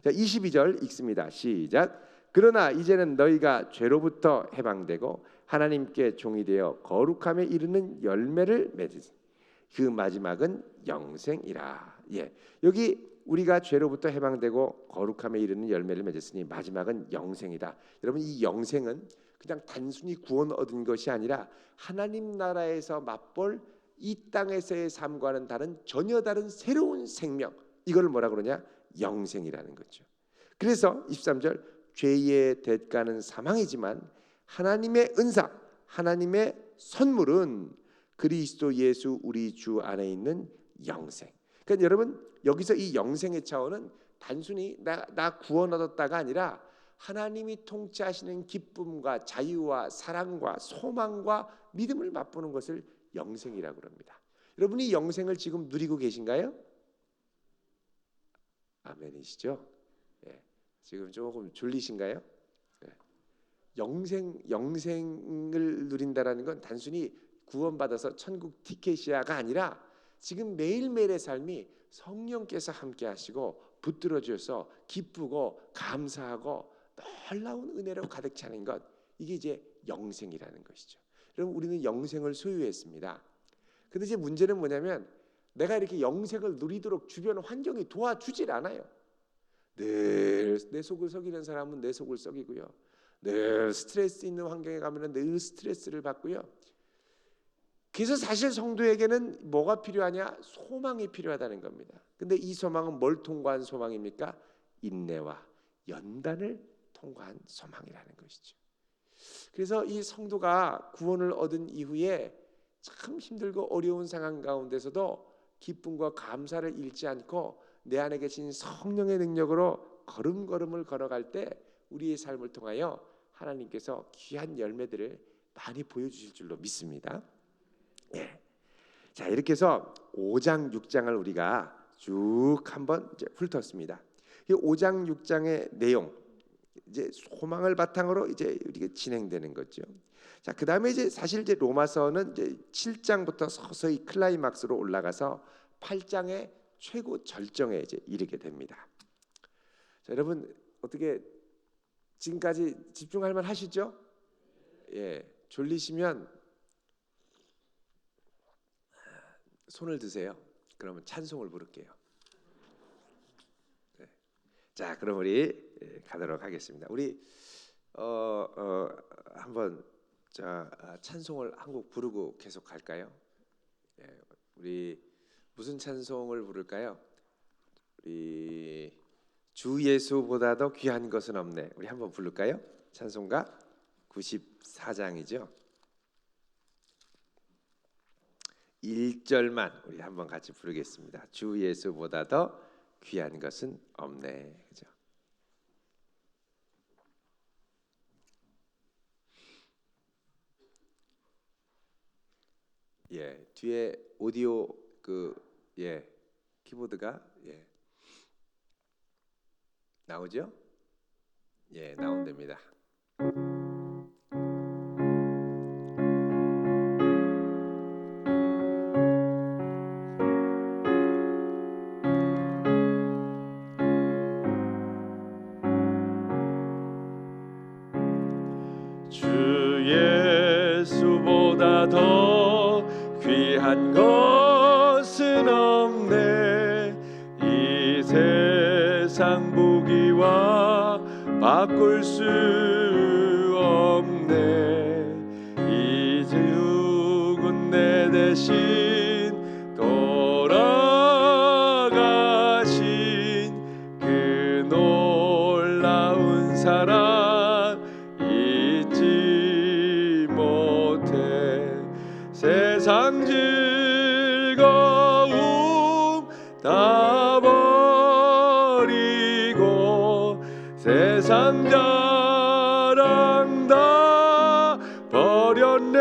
자, 22절 읽습니다. 시작. 그러나 이제는 너희가 죄로부터 해방되고 하나님께 종이 되어 거룩함에 이르는 열매를 맺으니 그 마지막은 영생이라. 예, 여기 우리가 죄로부터 해방되고 거룩함에 이르는 열매를 맺었으니 마지막은 영생이다. 여러분, 이 영생은 그냥 단순히 구원 얻은 것이 아니라 하나님 나라에서 맛볼 이 땅에서의 삶과는 다른 전혀 다른 새로운 생명, 이걸 뭐라 그러냐? 영생이라는 거죠. 그래서 23절 죄의 대가는 사망이지만 하나님의 은사, 하나님의 선물은 그리스도 예수 우리 주 안에 있는 영생. 그러니까 여러분, 여기서 이 영생의 차원은 단순히 나 구원 얻었다가 아니라 하나님이 통치하시는 기쁨과 자유와 사랑과 소망과 믿음을 맛보는 것을 영생이라고 합니다. 여러분이 영생을 지금 누리고 계신가요? 아멘이시죠? 예. 지금 조금 졸리신가요? 예. 영생을 누린다라는 건 단순히 구원받아서 천국 티켓이야가 아니라 지금 매일매일의 삶이 성령께서 함께 하시고 붙들어 주셔서 기쁘고 감사하고 놀라운 은혜로 가득 차는 것, 이게 이제 영생이라는 것이죠. 여러분, 우리는 영생을 소유했습니다. 근데 이제 문제는 뭐냐면 내가 이렇게 영생을 누리도록 주변 환경이 도와주질 않아요. 늘 내 속을 썩이는 사람은 내 속을 썩이고요. 늘 스트레스 있는 환경에 가면 늘 스트레스를 받고요. 그래서 사실 성도에게는 뭐가 필요하냐? 소망이 필요하다는 겁니다. 근데 이 소망은 뭘 통과한 소망입니까? 인내와 연단을 통과한 소망이라는 것이죠. 그래서 이 성도가 구원을 얻은 이후에 참 힘들고 어려운 상황 가운데서도 기쁨과 감사를 잃지 않고 내 안에 계신 성령의 능력으로 걸음걸음을 걸어갈 때 우리의 삶을 통하여 하나님께서 귀한 열매들을 많이 보여주실 줄로 믿습니다. 예. 자, 이렇게 해서 5장 6장을 우리가 쭉 한번 이제 훑었습니다. 이 5장 6장의 내용, 이제 소망을 바탕으로 이제 우리가 진행되는 거죠. 자, 그다음에 이제 사실 이제 로마서는 이제 7장부터 서서히 클라이막스로 올라가서 8장의 최고 절정에 이제 이르게 됩니다. 자, 여러분 어떻게 지금까지 집중할 만 하시죠? 예, 졸리시면 손을 드세요. 그러면 찬송을 부를게요. 네. 자, 그럼 우리 가도록 하겠습니다. 우리 한번 찬송을 한 곡 부르고 계속 갈까요? 예, 우리 무슨 찬송을 부를까요? 우리 주 예수보다도 귀한 것은 없네. 우리 한번 부를까요? 찬송가 94장이죠. 1절만 우리 한번 같이 부르겠습니다. 주 예수보다 더 귀한 것은 없네. 그죠? 예, 뒤에 오디오 키보드가 나오죠? 예, 나온답니다. 예수보다 더 귀한 것은 없네. 이 세상 보기와 바꿀 수 없네. 이 죽은 내 대신 돌아가신 그 아름다운 사랑 잊지 못해 세상 즐거움 다 버리고 세상 자랑 다 버렸네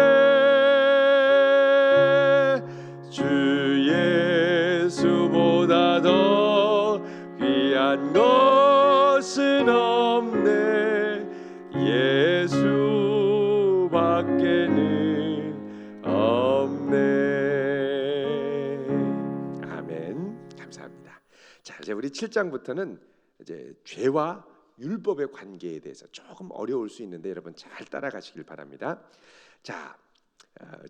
주 예수보다 더 귀한 것은 없네 예수밖에는 없네. 아멘. 감사합니다. 자, 이제 우리 7장부터는 이제 죄와 율법의 관계에 대해서 조금 어려울 수 있는데 여러분 잘 따라가시길 바랍니다. 자,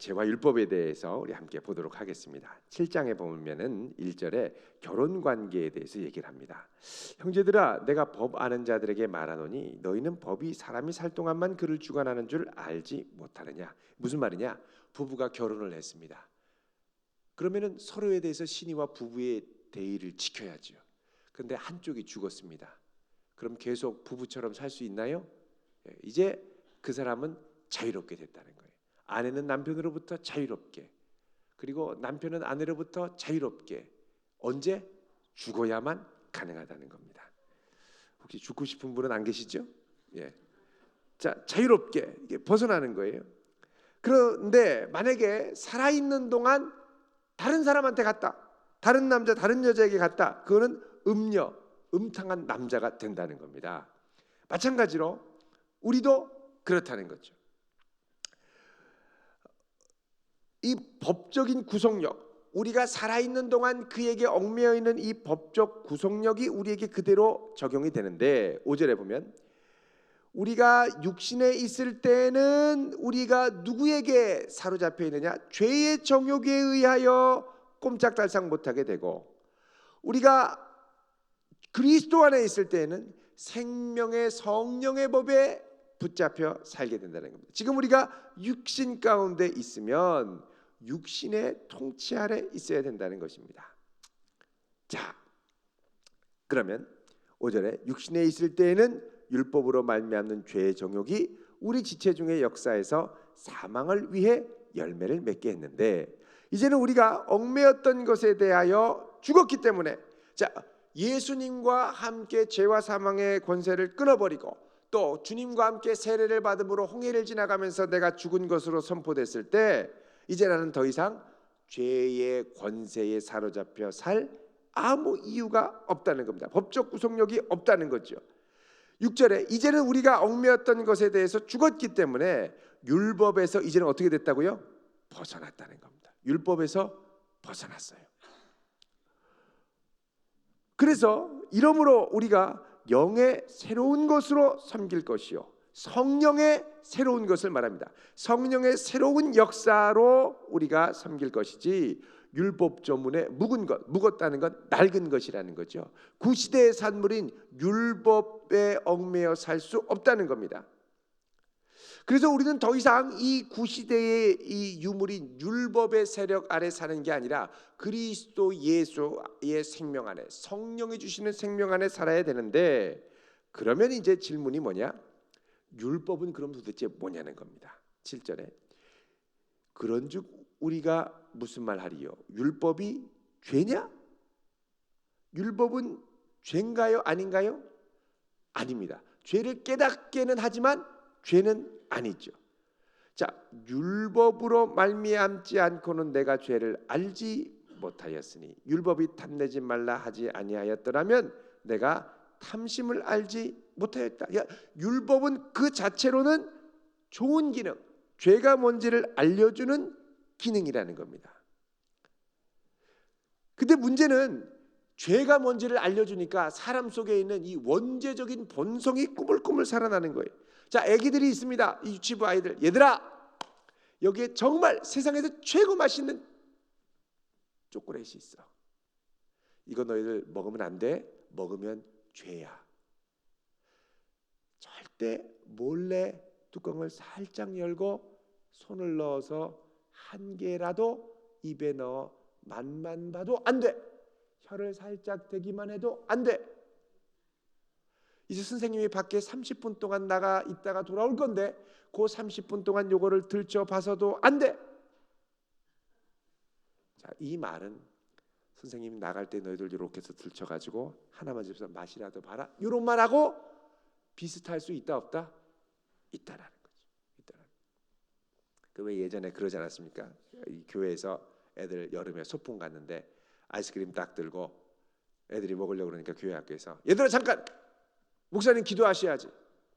죄와 율법에 대해서 우리 함께 보도록 하겠습니다. 7장에 보면은 1절에 결혼 관계에 대해서 얘기를 합니다. 형제들아, 내가 법 아는 자들에게 말하노니 너희는 법이 사람이 살 동안만 그를 주관하는 줄 알지 못하느냐. 무슨 말이냐? 부부가 결혼을 했습니다. 그러면은 서로에 대해서 신의와 부부의 대의를 지켜야죠. 그런데 한쪽이 죽었습니다. 그럼 계속 부부처럼 살 수 있나요? 이제 그 사람은 자유롭게 됐다는 거예요. 아내는 남편으로부터 자유롭게, 그리고 남편은 아내로부터 자유롭게. 언제? 죽어야만 가능하다는 겁니다. 혹시 죽고 싶은 분은 안 계시죠? 예. 자, 자유롭게 이게 벗어나는 거예요. 그런데 만약에 살아있는 동안 다른 사람한테 갔다, 다른 남자, 다른 여자에게 갔다, 그거는 음탕한 남자가 된다는 겁니다. 마찬가지로 우리도 그렇다는 거죠. 이 법적인 구속력, 우리가 살아있는 동안 그에게 얽매여 있는 이 법적 구속력이 우리에게 그대로 적용이 되는데 5절에 보면 우리가 육신에 있을 때는 우리가 누구에게 사로잡혀 있느냐? 죄의 정욕에 의하여 꼼짝달싹 못하게 되고, 우리가 그리스도 안에 있을 때에는 생명의 성령의 법에 붙잡혀 살게 된다는 겁니다. 지금 우리가 육신 가운데 있으면 육신의 통치 아래 있어야 된다는 것입니다. 자, 그러면 5절에 육신에 있을 때에는 율법으로 말미암는 죄의 정욕이 우리 지체 중의 역사에서 사망을 위해 열매를 맺게 했는데, 이제는 우리가 얽매였던 것에 대하여 죽었기 때문에, 자, 예수님과 함께 죄와 사망의 권세를 끊어버리고 또 주님과 함께 세례를 받음으로 홍해를 지나가면서 내가 죽은 것으로 선포됐을 때 이제 나는 더 이상 죄의 권세에 사로잡혀 살 아무 이유가 없다는 겁니다. 법적 구속력이 없다는 거죠. 6절에 이제는 우리가 얽매였던 것에 대해서 죽었기 때문에 율법에서 이제는 어떻게 됐다고요? 벗어났다는 겁니다. 율법에서 벗어났어요. 그래서 이러므로 우리가 영의 새로운 것으로 섬길 것이요, 성령의 새로운 것을 말합니다. 성령의 새로운 역사로 우리가 섬길 것이지 율법 조문에 묵은 것, 묵었다는 건 낡은 것이라는 거죠. 구시대의 산물인 율법에 얽매여 살 수 없다는 겁니다. 그래서 우리는 더 이상 이 구시대의 이 유물인 율법의 세력 아래 사는 게 아니라 그리스도 예수의 생명 안에, 성령이 주시는 생명 안에 살아야 되는데, 그러면 이제 질문이 뭐냐? 율법은 그럼 도대체 뭐냐는 겁니다. 7절에 그런즉 우리가 무슨 말 하리요? 율법이 죄냐? 율법은 죄인가요? 아닌가요? 아닙니다. 죄를 깨닫게는 하지만 죄는 아니죠. 자, 율법으로 말미암지 않고는 내가 죄를 알지 못하였으니 율법이 탐내지 말라 하지 아니하였더라면 내가 탐심을 알지 못하였다. 율법은 그 자체로는 좋은 기능, 죄가 뭔지를 알려주는 기능이라는 겁니다. 근데 문제는 죄가 뭔지를 알려주니까 사람 속에 있는 이 원죄적인 본성이 꾸물꾸물 살아나는 거예요. 자, 아기들이 있습니다. 이 유치부 아이들. 얘들아, 여기에 정말 세상에서 최고 맛있는 초콜릿이 있어. 이거 너희들 먹으면 안 돼. 먹으면 죄야. 절대 몰래 뚜껑을 살짝 열고 손을 넣어서 한 개라도 입에 넣어 맛만 봐도 안 돼. 혀를 살짝 대기만 해도 안 돼. 이제 선생님이 밖에 30분 동안 나가 있다가 돌아올 건데 그 30분 동안 요거를 들춰봐서도 안 돼. 자, 이 말은 선생님이 나갈 때 너희들 이렇게 해서 들춰가지고 하나만 집어서 맛이라도 봐라, 이런 말하고 비슷할 수 있다 없다? 있다라는 거죠. 있다라는. 그 왜 예전에 그러지 않았습니까? 이 교회에서 애들 여름에 소풍 갔는데 아이스크림 딱 들고 애들이 먹으려고 그러니까 교회 학교에서 얘들아 잠깐, 목사님 기도하셔야지.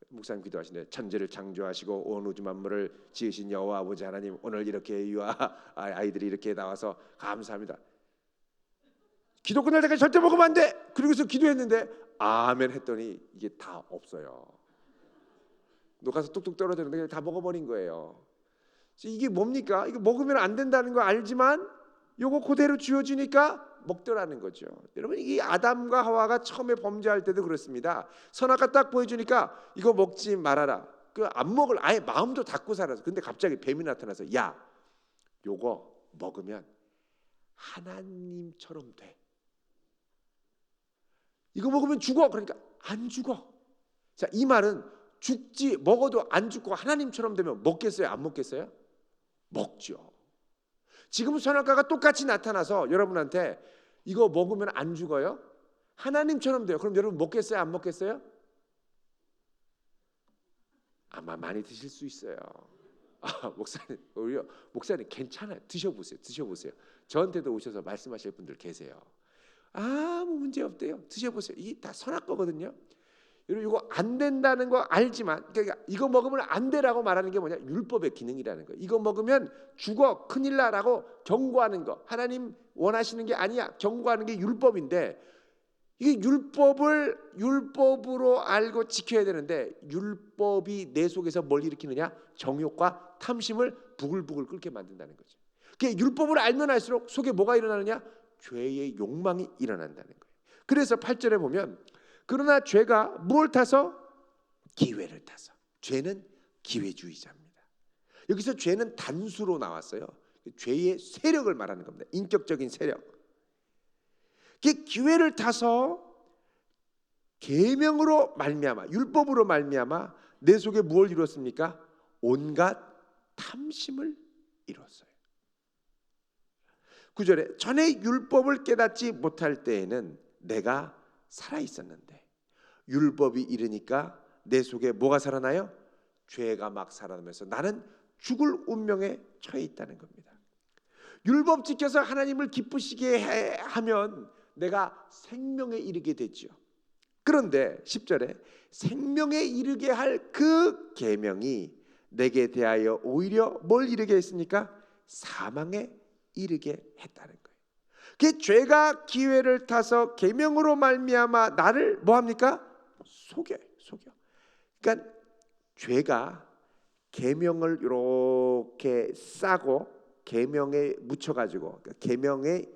목사님 기도하시는데 천지를 창조하시고 온 우주 만물을 지으신 여호와 아버지 하나님, 오늘 이렇게 이와 아이들이 이렇게 나와서 감사합니다. 기도 끝날 때까지 절대 먹으면 안 돼. 그러고서 기도했는데 아멘 했더니 이게 다 없어요. 녹아서 뚝뚝 떨어지는데 다 먹어버린 거예요. 이게 뭡니까? 이거 먹으면 안 된다는 거 알지만 요거 그대로 주어지니까 먹더라는 거죠. 여러분, 이 아담과 하와가 처음에 범죄할 때도 그렇습니다. 선악과 딱 보여주니까 이거 먹지 말아라. 그 안 먹을 아예 마음도 닫고 살아서. 근데 갑자기 뱀이 나타나서 야, 요거 먹으면 하나님처럼 돼. 이거 먹으면 죽어. 그러니까 안 죽어. 자, 이 말은 죽지, 먹어도 안 죽고 하나님처럼 되면 먹겠어요? 안 먹겠어요? 먹죠. 지금 선악과가 똑같이 나타나서 여러분한테 이거 먹으면 안 죽어요? 하나님처럼 돼요. 그럼 여러분 먹겠어요? 안 먹겠어요? 아마 많이 드실 수 있어요. 목사님, 오히려 목사님 괜찮아요. 드셔보세요. 드셔보세요. 저한테도 오셔서 말씀하실 분들 계세요. 아무 문제 없대요. 드셔보세요. 이게 다 선악과거든요. 여러분, 이거 안 된다는 거 알지만, 그러니까 이거 먹으면 안 되라고 말하는 게 뭐냐? 율법의 기능이라는 거예요. 이거 먹으면 죽어, 큰일 나라고 경고하는 거. 하나님 원하시는 게 아니야. 경고하는 게 율법인데, 이게 율법으로 알고 지켜야 되는데, 율법이 내 속에서 뭘 일으키느냐? 정욕과 탐심을 부글부글 끓게 만든다는 거죠. 그게 율법을 알면 알수록 속에 뭐가 일어나느냐? 죄의 욕망이 일어난다는 거예요. 그래서 8절에 보면, 그러나 죄가 뭘 타서? 기회를 타서. 죄는 기회주의자입니다. 여기서 죄는 단수로 나왔어요. 죄의 세력을 말하는 겁니다. 인격적인 세력. 그 기회를 타서 계명으로 말미암아, 율법으로 말미암아 내 속에 무엇을 이뤘습니까? 온갖 탐심을 이뤘어요. 9절에 전에 율법을 깨닫지 못할 때에는 내가 살아 있었는데 율법이 이르니까 내 속에 뭐가 살아나요? 죄가 막 살아나면서 나는 죽을 운명에 처해 있다는 겁니다. 율법 지켜서 하나님을 기쁘시게 하면 내가 생명에 이르게 되죠. 그런데 10절에 생명에 이르게 할 그 계명이 내게 대하여 오히려 뭘 이르게 했습니까? 사망에 이르게 했다는 거예요. 그 죄가 기회를 타서 계명으로 말미암아 나를 뭐 합니까? 속여. 그러니까 죄가 계명을 이렇게 싸고 계명에 묻혀가지고 계명의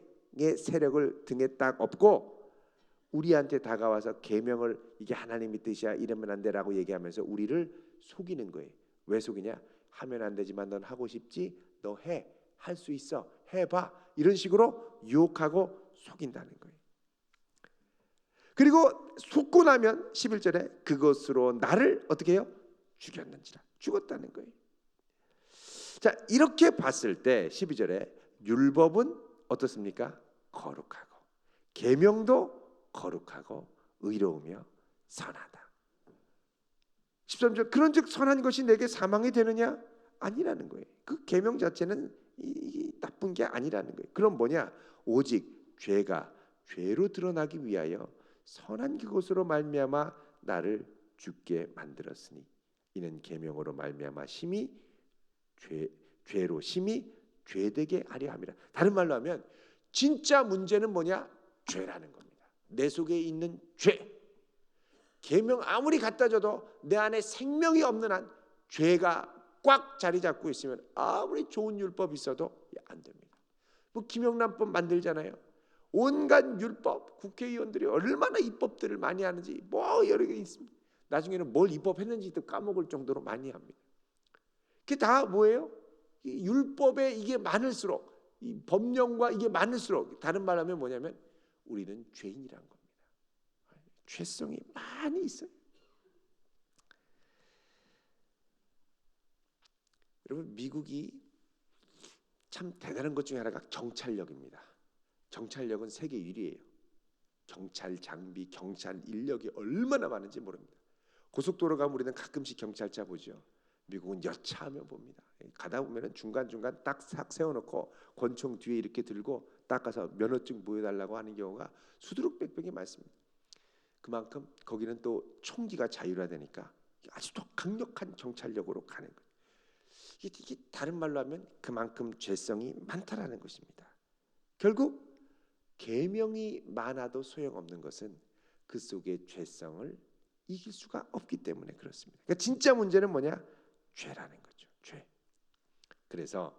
세력을 등에 딱 업고 우리한테 다가와서 계명을 이게 하나님의 뜻이야, 이러면 안 되라고 얘기하면서 우리를 속이는 거예요. 왜 속이냐? 하면 안 되지만 넌 하고 싶지? 너 해. 할 수 있어. 해봐. 이런 식으로 유혹하고 속인다는 거예요. 그리고 속고 나면 11절에 그것으로 나를 어떻게 해요? 죽였는지라. 죽었다는 거예요. 자, 이렇게 봤을 때 12절에 율법은 어떻습니까? 거룩하고 계명도 거룩하고 의로우며 선하다. 13절 그런즉 선한 것이 내게 사망이 되느냐? 아니라는 거예요. 그 계명 자체는 이 나쁜 게 아니라는 거예요. 그럼 뭐냐? 오직 죄가 죄로 드러나기 위하여 선한 그것으로 말미암아 나를 죽게 만들었으니 이는 계명으로 말미암아 심히 죄로 심히 죄되게 하려 함이라. 다른 말로 하면 진짜 문제는 뭐냐? 죄라는 겁니다. 내 속에 있는 죄. 계명 아무리 갖다 줘도 내 안에 생명이 없는 한 죄가 꽉 자리 잡고 있으면 아무리 좋은 율법이 있어도 안 됩니다. 뭐 김영란법 만들잖아요. 온갖 율법, 국회의원들이 얼마나 입법들을 많이 하는지 뭐 여러 개 있습니다. 나중에는 뭘 입법했는지도 까먹을 정도로 많이 합니다. 그게 다 뭐예요? 이 율법에 이게 많을수록, 이 법령과 이게 많을수록, 다른 말하면 뭐냐면 우리는 죄인이란 겁니다. 죄성이 많이 있어요. 여러분, 미국이 참 대단한 것 중에 하나가 경찰력입니다. 경찰력은 세계 1위예요. 경찰 장비, 경찰 인력이 얼마나 많은지 모릅니다. 고속도로 가면 우리는 가끔씩 경찰차 보죠. 미국은 여차하면 봅니다. 가다 보면은 중간중간 딱 싹 세워놓고 권총 뒤에 이렇게 들고 딱 가서 면허증 보여달라고 하는 경우가 수두룩백백이 많습니다. 그만큼 거기는 또 총기가 자율화되니까 아주 더 강력한 경찰력으로 가는 거예요. 이게 다른 말로 하면 그만큼 죄성이 많다라는 것입니다. 결국 계명이 많아도 소용없는 것은 그 속의 죄성을 이길 수가 없기 때문에 그렇습니다. 그러니까 진짜 문제는 뭐냐? 죄라는 거죠. 죄. 그래서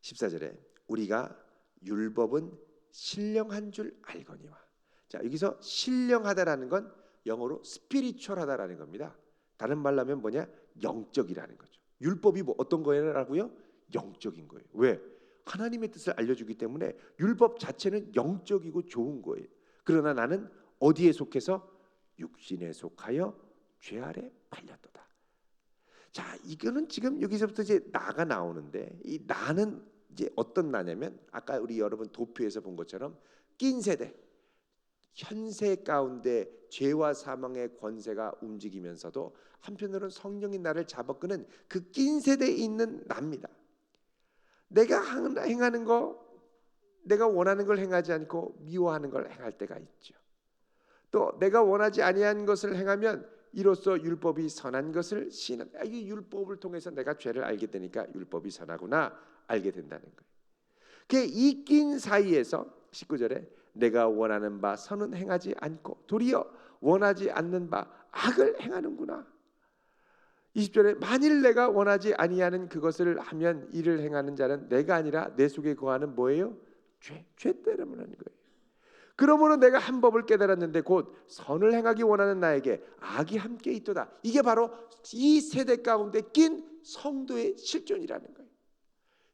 14절에 우리가 율법은 신령한 줄 알거니와. 자, 여기서 신령하다라는 건 영어로 스피리추얼하다라는 겁니다. 다른 말로 하면 뭐냐? 영적이라는 거죠. 율법이 뭐 어떤 거라고요? 영적인 거예요. 왜? 하나님의 뜻을 알려주기 때문에 율법 자체는 영적이고 좋은 거예요. 그러나 나는 어디에 속해서? 육신에 속하여 죄 아래 팔렸도다. 자, 이거는 지금 여기서부터 이제 나가 나오는데, 이 나는 이제 어떤 나냐면 아까 우리 여러분 도표에서 본 것처럼 낀 세대, 현세 가운데 죄와 사망의 권세가 움직이면서도 한편으로는 성령이 나를 잡아끄는 그 낀 세대에 있는 납니다. 내가 행하는 거, 내가 원하는 걸 행하지 않고 미워하는 걸 행할 때가 있죠. 또 내가 원하지 아니한 것을 행하면 이로써 율법이 선한 것을 시인한다. 이 율법을 통해서 내가 죄를 알게 되니까 율법이 선하구나 알게 된다는 거예요. 그 이 낀 사이에서 19절에 내가 원하는 바 선은 행하지 않고 도리어 원하지 않는 바 악을 행하는구나. 20절에 만일 내가 원하지 아니하는 그것을 하면 이를 행하는 자는 내가 아니라 내 속에 거하는 뭐예요? 죄 때문에 하는 거예요. 그러므로 내가 한 법을 깨달았는데 곧 선을 행하기 원하는 나에게 악이 함께 있도다. 이게 바로 이 세대 가운데 낀 성도의 실존이라는 거예요.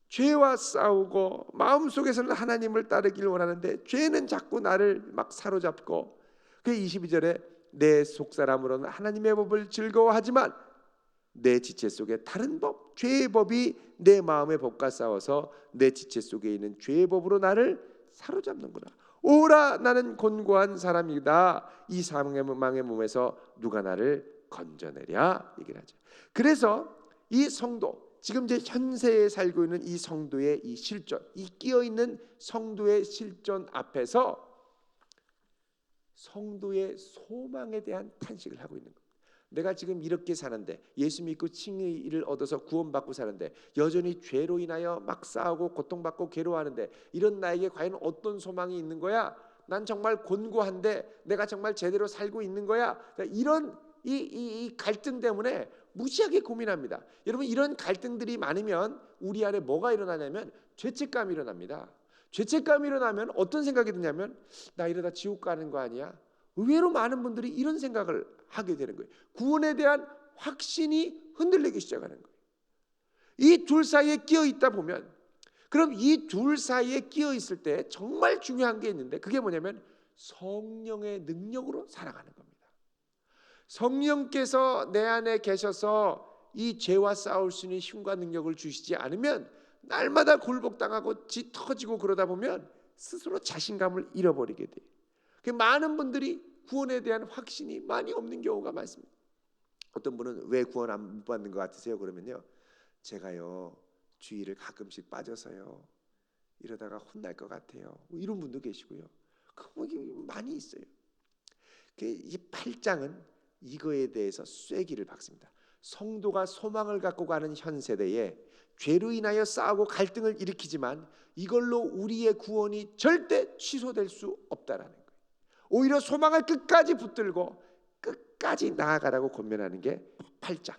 죄와 싸우고 마음속에서는 하나님을 따르길 원하는데 죄는 자꾸 나를 막 사로잡고, 그 22절에 내 속사람으로는 하나님의 법을 즐거워하지만 내 지체 속에 다른 법, 죄의 법이 내 마음의 법과 싸워서 내 지체 속에 있는 죄의 법으로 나를 사로잡는구나. 오라, 나는 곤고한 사람이다. 이 사망의 몸에서 누가 나를 건져내랴 얘기를 하죠. 그래서 이 성도, 지금 이제 현세에 살고 있는 이 성도의 이 실존, 이 끼어 있는 성도의 실존 앞에서 성도의 소망에 대한 탄식을 하고 있는 겁니다. 내가 지금 이렇게 사는데, 예수 믿고 칭의를 얻어서 구원받고 사는데 여전히 죄로 인하여 막 싸우고 고통받고 괴로워하는데 이런 나에게 과연 어떤 소망이 있는 거야? 난 정말 곤고한데 내가 정말 제대로 살고 있는 거야? 이런 이 갈등 때문에 무지하게 고민합니다. 여러분, 이런 갈등들이 많으면 우리 안에 뭐가 일어나냐면 죄책감이 일어납니다. 죄책감이 일어나면 어떤 생각이 드냐면 나 이러다 지옥 가는 거 아니야? 의외로 많은 분들이 이런 생각을 하게 되는 거예요. 구원에 대한 확신이 흔들리기 시작하는 거예요. 이 둘 사이에 끼어 있다 보면, 그럼 이 둘 사이에 끼어 있을 때 정말 중요한 게 있는데 그게 뭐냐면 성령의 능력으로 살아가는 겁니다. 성령께서 내 안에 계셔서 이 죄와 싸울 수 있는 힘과 능력을 주시지 않으면 날마다 굴복당하고 터지고 그러다 보면 스스로 자신감을 잃어버리게 돼요. 많은 분들이 구원에 대한 확신이 많이 없는 경우가 많습니다. 어떤 분은 왜 구원 안 받는 것 같으세요? 그러면요, 제가요 주의를 가끔씩 빠져서요 이러다가 혼날 것 같아요. 이런 분도 계시고요. 많이 있어요. 이 8장은 이거에 대해서 쐐기를 박습니다. 성도가 소망을 갖고 가는 현 세대에 죄로 인하여 싸우고 갈등을 일으키지만 이걸로 우리의 구원이 절대 취소될 수 없다라는 거예요. 오히려 소망을 끝까지 붙들고 끝까지 나아가라고 권면하는 게 8장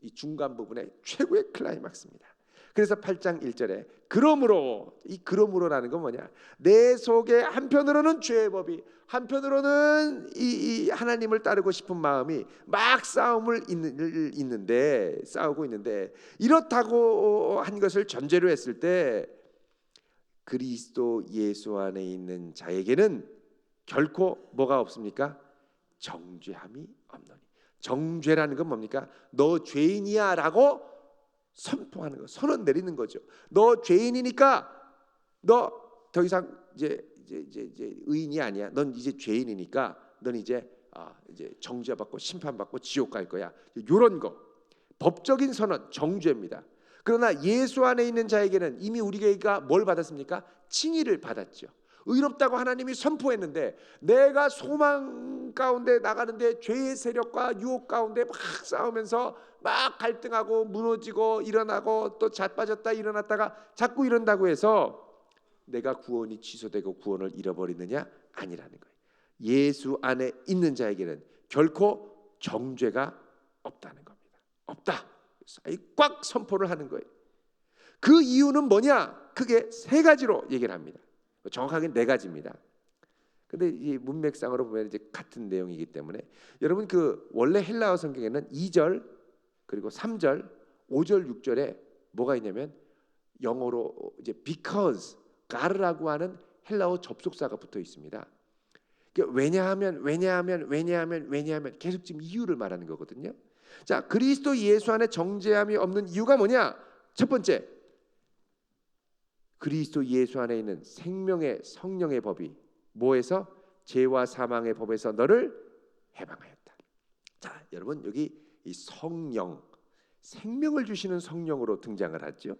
이 중간 부분의 최고의 클라이막스입니다. 그래서 8장 1절에 그러므로, 이 그러므로라는 건 뭐냐? 내 속에 한편으로는 죄의 법이, 한편으로는 이 하나님을 따르고 싶은 마음이 막 싸우고 있는데 이렇다고 한 것을 전제로 했을 때 그리스도 예수 안에 있는 자에게는 결코 뭐가 없습니까? 정죄함이 없노니. 정죄라는 건 뭡니까? 너 죄인이야 라고 선포하는 거, 선언 내리는 거죠. 너 죄인이니까 너 더 이상 이제 의인이 아니야. 넌 이제 죄인이니까 넌 이제 정죄받고 심판받고 지옥 갈 거야. 이런 거 법적인 선언, 정죄입니다. 그러나 예수 안에 있는 자에게는 이미 우리가 뭘 받았습니까? 칭의를 받았죠. 의롭다고 하나님이 선포했는데 내가 소망 가운데 나가는데 죄의 세력과 유혹 가운데 막 싸우면서 막 갈등하고 무너지고 일어나고 또 자빠졌다 일어났다가 자꾸 이런다고 해서 내가 구원이 취소되고 구원을 잃어버리느냐? 아니라는 거예요. 예수 안에 있는 자에게는 결코 정죄가 없다는 겁니다. 없다. 꽉 선포를 하는 거예요. 그 이유는 뭐냐? 크게 세 가지로 얘기를 합니다. 정확하게 네 가지입니다. 근데 이 문맥상으로 보면 이제 같은 내용이기 때문에 여러분 그 원래 헬라어 성경에는 2절 그리고 3절, 5절, 6절에 뭐가 있냐면 영어로 이제 because 가르라고 하는 헬라어 접속사가 붙어 있습니다. 왜냐하면 계속 지금 이유를 말하는 거거든요. 자, 그리스도 예수 안에 정죄함이 없는 이유가 뭐냐? 첫 번째, 그리스도 예수 안에 있는 생명의 성령의 법이 뭐에서? 죄와 사망의 법에서 너를 해방하였다. 자, 여러분 여기 이 성령, 생명을 주시는 성령으로 등장을 하죠.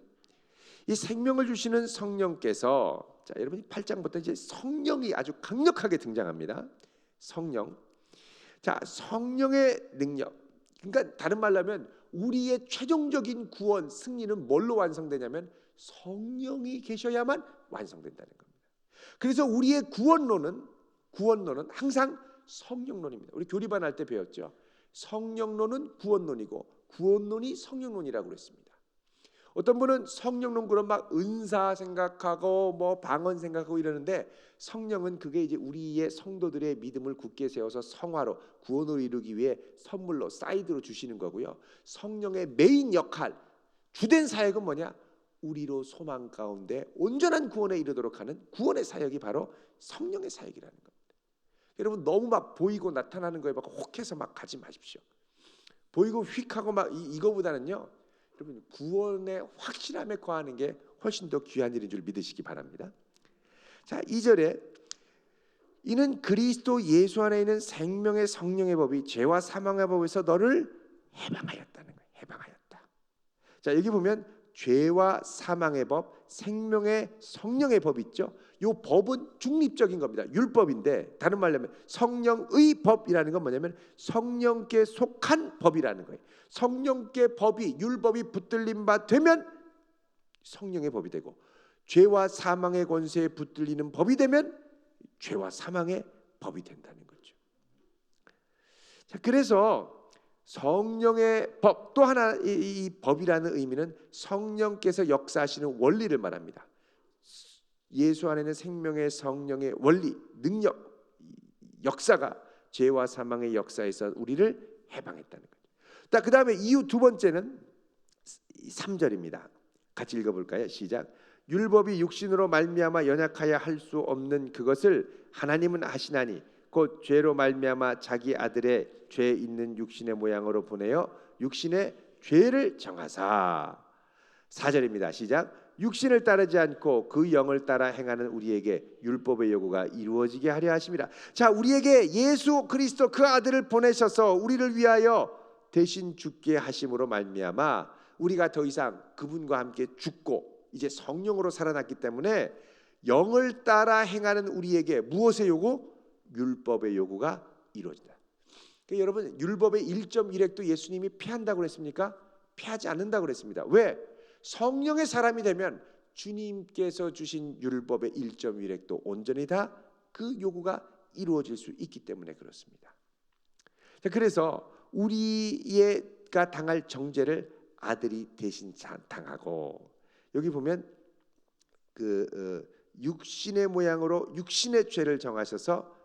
이 생명을 주시는 성령께서 자, 여러분 8장부터 이제 성령이 아주 강력하게 등장합니다. 성령. 자, 성령의 능력. 그러니까 다른 말로 하면 우리의 최종적인 구원, 승리는 뭘로 완성되냐면 성령이 계셔야만 완성된다는 겁니다. 그래서 우리의 구원론은 항상 성령론입니다. 우리 교리반 할 때 배웠죠. 성령론은 구원론이고 구원론이 성령론이라고 그랬습니다. 어떤 분은 성령론 그런 막 은사 생각하고 뭐 방언 생각하고 이러는데 성령은 그게 이제 우리의 성도들의 믿음을 굳게 세워서 성화로 구원을 이루기 위해 선물로 사이드로 주시는 거고요. 성령의 메인 역할, 주된 사역은 뭐냐? 우리로 소망 가운데 온전한 구원에 이르도록 하는 구원의 사역이 바로 성령의 사역이라는 겁니다. 여러분 너무 막 보이고 나타나는 거에 막 혹해서 막 가지 마십시오. 보이고 휙하고 막 이거보다는요. 여러분 구원의 확실함에 거하는 게 훨씬 더 귀한 일인 줄 믿으시기 바랍니다. 자, 2절에 이는 그리스도 예수 안에 있는 생명의 성령의 법이 죄와 사망의 법에서 너를 해방하였다는 거예요. 해방하였다. 자, 여기 보면 죄와 사망의 법, 생명의 성령의 법 있죠. 이 법은 중립적인 겁니다. 율법인데 다른 말로 하면 성령의 법이라는 건 뭐냐면 성령께 속한 법이라는 거예요. 성령께 법이 율법이 붙들린 바 되면 성령의 법이 되고 죄와 사망의 권세에 붙들리는 법이 되면 죄와 사망의 법이 된다는 거죠. 자, 그래서 성령의 법 또 하나 이 법이라는 의미는 성령께서 역사하시는 원리를 말합니다. 예수 안에는 생명의 성령의 원리, 능력, 역사가 죄와 사망의 역사에서 우리를 해방했다는 거죠. 그 다음에 이유 두 번째는 3절입니다. 같이 읽어볼까요? 시작. 율법이 육신으로 말미암아 연약하여 할 수 없는 그것을 하나님은 하시나니 곧 죄로 말미암아 자기 아들의 죄 있는 육신의 모양으로 보내어 육신의 죄를 정하사. 4절입니다. 시작. 육신을 따르지 않고 그 영을 따라 행하는 우리에게 율법의 요구가 이루어지게 하려 하심이라. 자, 우리에게 예수 그리스도 그 아들을 보내셔서 우리를 위하여 대신 죽게 하심으로 말미암아 우리가 더 이상 그분과 함께 죽고 이제 성령으로 살아났기 때문에 영을 따라 행하는 우리에게 무엇의 요구? 율법의 요구가 이루어진다. 그러니까 여러분 율법의 1.1획도 예수님이 피한다고 그랬습니까? 피하지 않는다고 그랬습니다. 왜? 성령의 사람이 되면 주님께서 주신 율법의 1.1획도 온전히 다 그 요구가 이루어질 수 있기 때문에 그렇습니다. 자, 그래서 우리가 당할 정죄를 아들이 대신 당하고 여기 보면 육신의 모양으로 육신의 죄를 정하셔서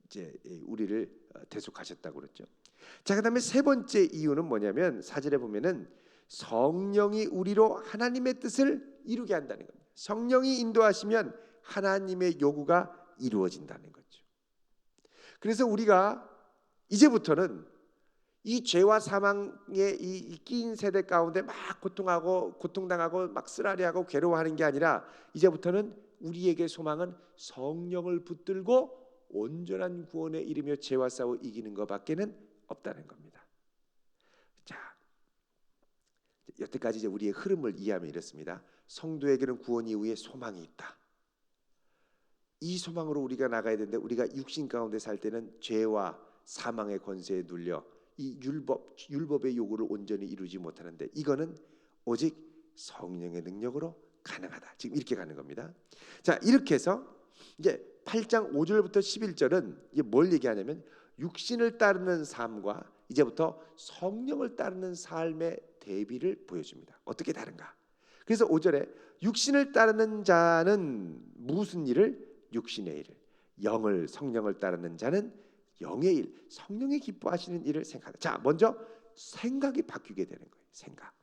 이제 우리를 대속하셨다고 그랬죠. 자, 그다음에 세 번째 이유는 뭐냐면 4절에 보면은 성령이 우리로 하나님의 뜻을 이루게 한다는 겁니다. 성령이 인도하시면 하나님의 요구가 이루어진다는 거죠. 그래서 우리가 이제부터는 이 죄와 사망의 이 끼인 세대 가운데 막 고통당하고 막 쓰라리하고 괴로워하는 게 아니라 이제부터는 우리에게 소망은 성령을 붙들고 온전한 구원에 이르며 죄와 싸워 이기는 것밖에는 없다는 겁니다. 자, 여태까지 이제 우리의 흐름을 이해하면 이렇습니다. 성도에게는 구원 이후에 소망이 있다. 이 소망으로 우리가 나가야 되는데 우리가 육신 가운데 살 때는 죄와 사망의 권세에 눌려 이 율법의 요구를 온전히 이루지 못하는데 이거는 오직 성령의 능력으로 가능하다. 지금 이렇게 가는 겁니다. 자, 이렇게 해서 이제 8장 5절부터 11절은 이제 뭘 얘기하냐면 육신을 따르는 삶과 이제부터 성령을 따르는 삶의 대비를 보여줍니다. 어떻게 다른가? 그래서 5절에 육신을 따르는 자는 무슨 일을? 육신의 일을, 영을 성령을 따르는 자는 영의 일, 성령이 기뻐하시는 일을 생각한다. 자, 먼저 생각이 바뀌게 되는 거예요. 생각.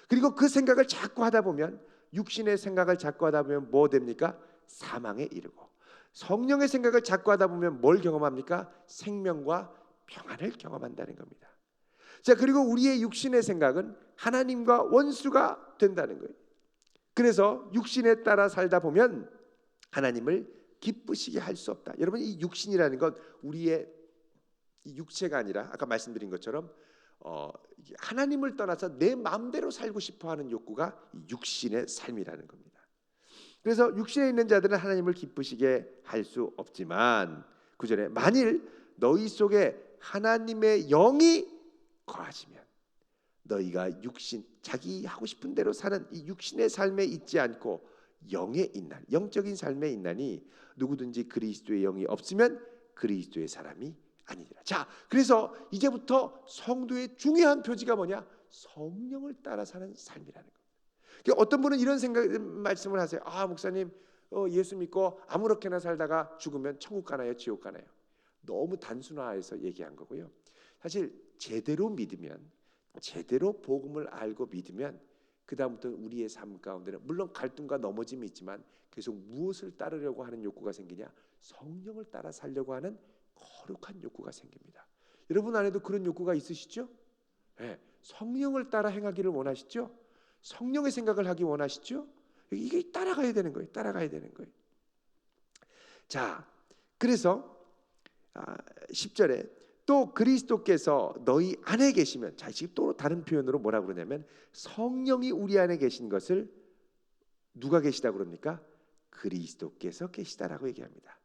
그리고 그 생각을 자꾸 하다 보면 육신의 생각을 자꾸 하다 보면 뭐 됩니까? 사망에 이르고 성령의 생각을 자꾸 하다 보면 뭘 경험합니까? 생명과 평안을 경험한다는 겁니다. 자, 그리고 우리의 육신의 생각은 하나님과 원수가 된다는 거예요. 그래서 육신에 따라 살다 보면 하나님을 기쁘시게 할 수 없다. 여러분, 이 육신이라는 건 우리의 육체가 아니라 아까 말씀드린 것처럼 하나님을 떠나서 내 마음대로 살고 싶어하는 욕구가 육신의 삶이라는 겁니다. 그래서 육신에 있는 자들은 하나님을 기쁘시게 할 수 없지만 9절에 만일 너희 속에 하나님의 영이 거하시면 너희가 육신, 자기 하고 싶은 대로 사는 이 육신의 삶에 있지 않고 영에 있나니, 영적인 삶에 있나니 누구든지 그리스도의 영이 없으면 그리스도의 사람이 아니니라. 자, 그래서 이제부터 성도의 중요한 표지가 뭐냐? 성령을 따라 사는 삶이라는 거예요. 그러니까 어떤 분은 이런 말씀을 하세요. 아, 목사님, 예수 믿고 아무렇게나 살다가 죽으면 천국 가나요, 지옥 가나요? 너무 단순화해서 얘기한 거고요. 사실 제대로 믿으면, 제대로 복음을 알고 믿으면 그 다음부터 우리의 삶 가운데는 물론 갈등과 넘어짐이 있지만 계속 무엇을 따르려고 하는 욕구가 생기냐? 성령을 따라 살려고 하는 거룩한 욕구가 생깁니다. 여러분 안에도 그런 욕구가 있으시죠? 네, 성령을 따라 행하기를 원하시죠? 성령의 생각을 하기 원하시죠? 이게 따라가야 되는 거예요. 따라가야 되는 거예요. 자, 그래서 10절에 또 그리스도께서 너희 안에 계시면, 자, 지금 또 다른 표현으로 뭐라고 그러냐면 성령이 우리 안에 계신 것을 누가 계시다고 그럽니까? 그리스도께서 계시다라고 얘기합니다.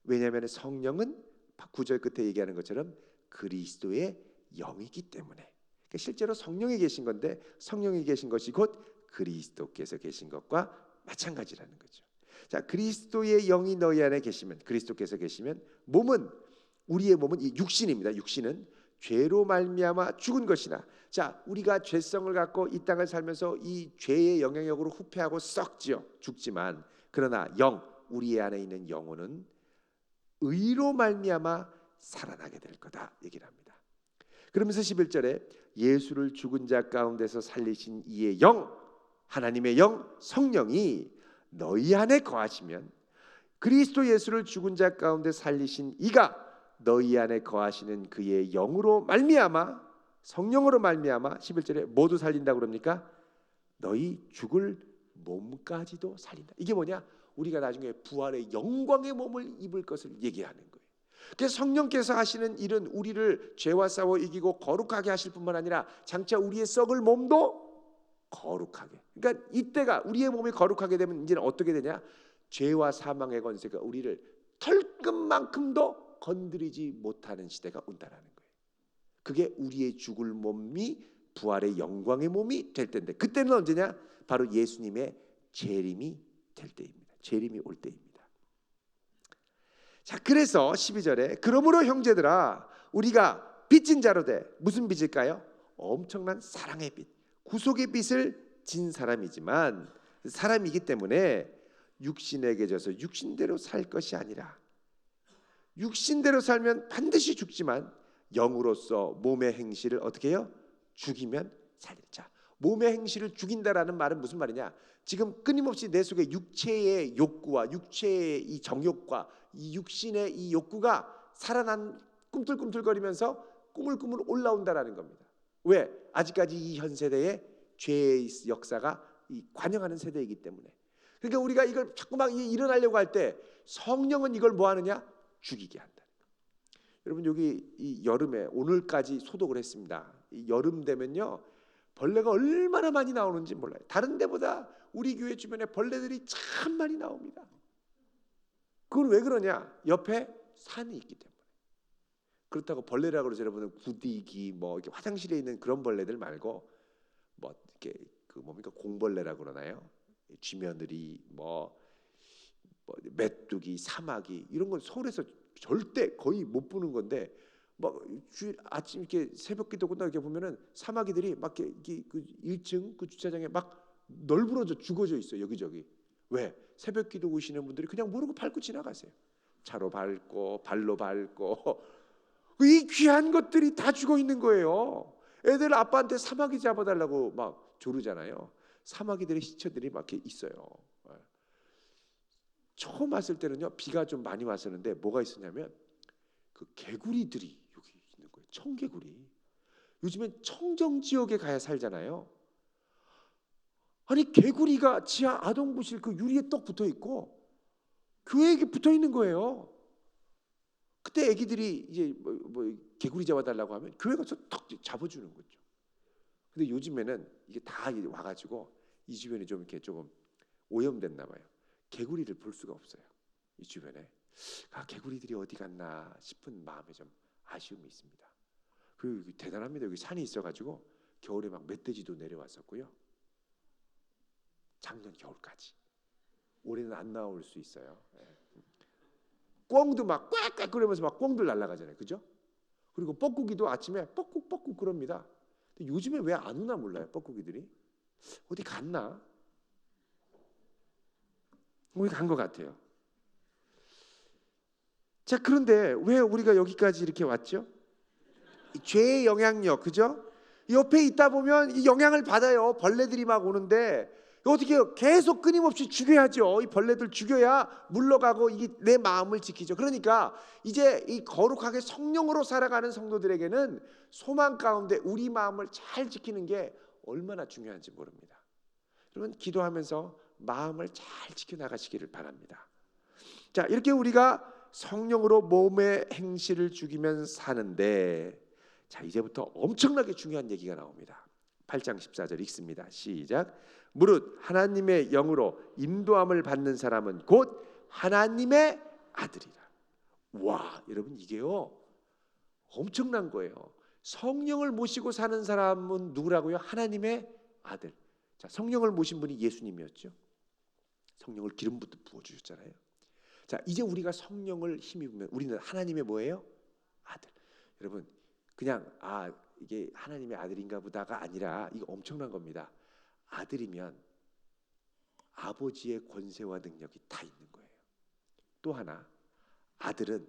왜냐하면 성령은 9절 끝에 얘기하는 것처럼 그리스도의 영이기 때문에, 그러니까 실제로 성령이 계신 건데 성령이 계신 것이 곧 그리스도께서 계신 것과 마찬가지라는 거죠. 자, 그리스도의 영이 너희 안에 계시면, 그리스도께서 계시면 우리의 몸은 이 육신입니다. 육신은 죄로 말미암아 죽은 것이나, 자, 우리가 죄성을 갖고 이 땅을 살면서 이 죄의 영향력으로 후패하고 썩지요. 죽지만 그러나 우리 안에 있는 영혼은 의로 말미암아 살아나게 될 거다 얘기를 합니다. 그러면서 11절에 예수를 죽은 자 가운데서 살리신 이의 영, 하나님의 영, 성령이 너희 안에 거하시면 그리스도 예수를 죽은 자 가운데 살리신 이가 너희 안에 거하시는 그의 영으로 말미암아, 성령으로 말미암아 11절에 모두 살린다고 그럽니까? 너희 죽을 몸까지도 살린다. 이게 뭐냐? 우리가 나중에 부활의 영광의 몸을 입을 것을 얘기하는 거예요. 그래서 성령께서 하시는 일은 우리를 죄와 싸워 이기고 거룩하게 하실 뿐만 아니라 장차 우리의 썩을 몸도 거룩하게. 그러니까 이때가 우리의 몸이 거룩하게 되면 이제는 어떻게 되냐? 죄와 사망의 권세가 우리를 털끝만큼도 건드리지 못하는 시대가 온다라는 거예요. 그게 우리의 죽을 몸이 부활의 영광의 몸이 될 때인데, 그때는 언제냐? 바로 예수님의 재림이 될 때입니다. 재림이 올 때입니다. 자, 그래서 12절에 그러므로 형제들아 우리가 빚진 자로 돼. 무슨 빚일까요? 엄청난 사랑의 빚, 구속의 빚을 진 사람이지만 사람이기 때문에 육신에게 져서 육신대로 살 것이 아니라, 육신대로 살면 반드시 죽지만 영으로서 몸의 행실을 어떻게 해요? 죽이면 살자. 몸의 행실을 죽인다라는 말은 무슨 말이냐? 지금 끊임없이 내 속에 육체의 욕구와 육체의 이 정욕과 이 육신의 이 욕구가 살아난 꿈틀꿈틀거리면서 꾸물꾸물 올라온다라는 겁니다. 왜? 아직까지 이 현 세대의 죄의 역사가 관영하는 세대이기 때문에. 그러니까 우리가 이걸 자꾸만 일어나려고 할 때 성령은 이걸 뭐 하느냐? 죽이게 한다. 여러분 여기 이 여름에 오늘까지 소독을 했습니다. 이 여름 되면요 벌레가 얼마나 많이 나오는지 몰라요. 다른 데보다 우리 교회 주변에 벌레들이 참 많이 나옵니다. 그건 왜 그러냐? 옆에 산이 있기 때문에. 그렇다고 벌레라고 그러죠. 여러분은 구디기 뭐 이렇게 화장실에 있는 그런 벌레들 말고 뭐 이렇게 그 뭡니까 공벌레라고 그러나요? 쥐며느리 뭐 메뚜기, 사마귀 이런 건 서울에서 절대 거의 못 보는 건데 막 아침 이렇게 새벽기도 끝나고 이렇게 보면은 사마귀들이 막 이렇게 그 1층 그 주차장에 막 널브러져 죽어져 있어요. 여기저기. 왜? 새벽기도 오시는 분들이 그냥 모르고 밟고 지나가세요. 차로 밟고 발로 밟고 이 귀한 것들이 다 죽어 있는 거예요. 애들 아빠한테 사마귀 잡아달라고 막 조르잖아요. 사마귀들의 시체들이 막 이렇게 있어요. 처음 왔을 때는요 비가 좀 많이 왔었는데 뭐가 있었냐면 그 개구리들이 여기 있는 거예요. 청개구리. 요즘엔 청정 지역에 가야 살잖아요. 아니 개구리가 지하 아동부실 그 유리에 떡 붙어 있고 교회에 붙어 있는 거예요. 그때 애기들이 이제 뭐 개구리 잡아달라고 하면 교회가 저 턱 잡아주는 거죠. 근데 요즘에는 이게 다 와가지고 이 주변이 좀 이렇게 조금 오염됐나 봐요. 개구리를 볼 수가 없어요. 이 주변에. 개구리들이 어디 갔나 싶은 마음에 좀 아쉬움이 있습니다. 그리고 대단합니다. 여기 산이 있어가지고 겨울에 막 멧돼지도 내려왔었고요. 작년 겨울까지. 올해는 안 나올 수 있어요. 꿩도 막 꽥꽥 그러면서 막 꿩들 날아가잖아요. 그죠? 그리고 뻐꾸기도 아침에 뻐꾹뻐꾹 그럽니다. 근데 요즘에 왜 안 오나 몰라요. 뻐꾸기들이. 어디 갔나? 어디 간 것 같아요. 자, 그런데 왜 우리가 여기까지 이렇게 왔죠? 죄의 영향력, 그죠? 옆에 있다 보면 이 영향을 받아요. 벌레들이 막 오는데 어떻게 해요? 계속 끊임없이 죽여야죠. 이 벌레들 죽여야 물러가고 이게 내 마음을 지키죠. 그러니까 이제 이 거룩하게 성령으로 살아가는 성도들에게는 소망 가운데 우리 마음을 잘 지키는 게 얼마나 중요한지 모릅니다. 여러분 기도하면서 마음을 잘 지켜나가시기를 바랍니다. 자, 이렇게 우리가 성령으로 몸의 행실을 죽이면 사는데, 자 이제부터 엄청나게 중요한 얘기가 나옵니다. 8장 14절 읽습니다. 시작. 무릇 하나님의 영으로 인도함을 받는 사람은 곧 하나님의 아들이라. 와, 여러분 이게요 엄청난 거예요. 성령을 모시고 사는 사람은 누구라고요? 하나님의 아들. 자, 성령을 모신 분이 예수님이었죠. 성령을 기름부터 부어주셨잖아요. 자, 이제 우리가 성령을 힘입으면 우리는 하나님의 뭐예요? 아들. 여러분 그냥 이게 하나님의 아들인가 보다가 아니라 이거 엄청난 겁니다. 아들이면 아버지의 권세와 능력이 다 있는 거예요. 또 하나, 아들은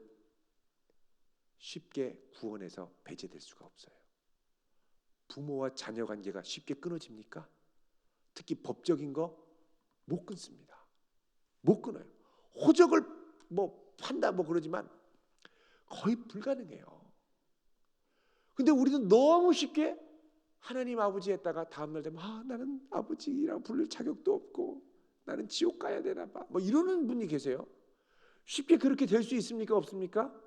쉽게 구원에서 배제될 수가 없어요. 부모와 자녀 관계가 쉽게 끊어집니까? 특히 법적인 거 못 끊습니다. 못 끊어요. 호적을 뭐 판다 뭐 그러지만 거의 불가능해요. 근데 우리는 너무 쉽게 하나님 아버지 했다가 다음날 되면 나는 아버지라고 부를 자격도 없고 나는 지옥 가야 되나 봐 뭐 이러는 분이 계세요. 쉽게 그렇게 될 수 있습니까? 없습니까?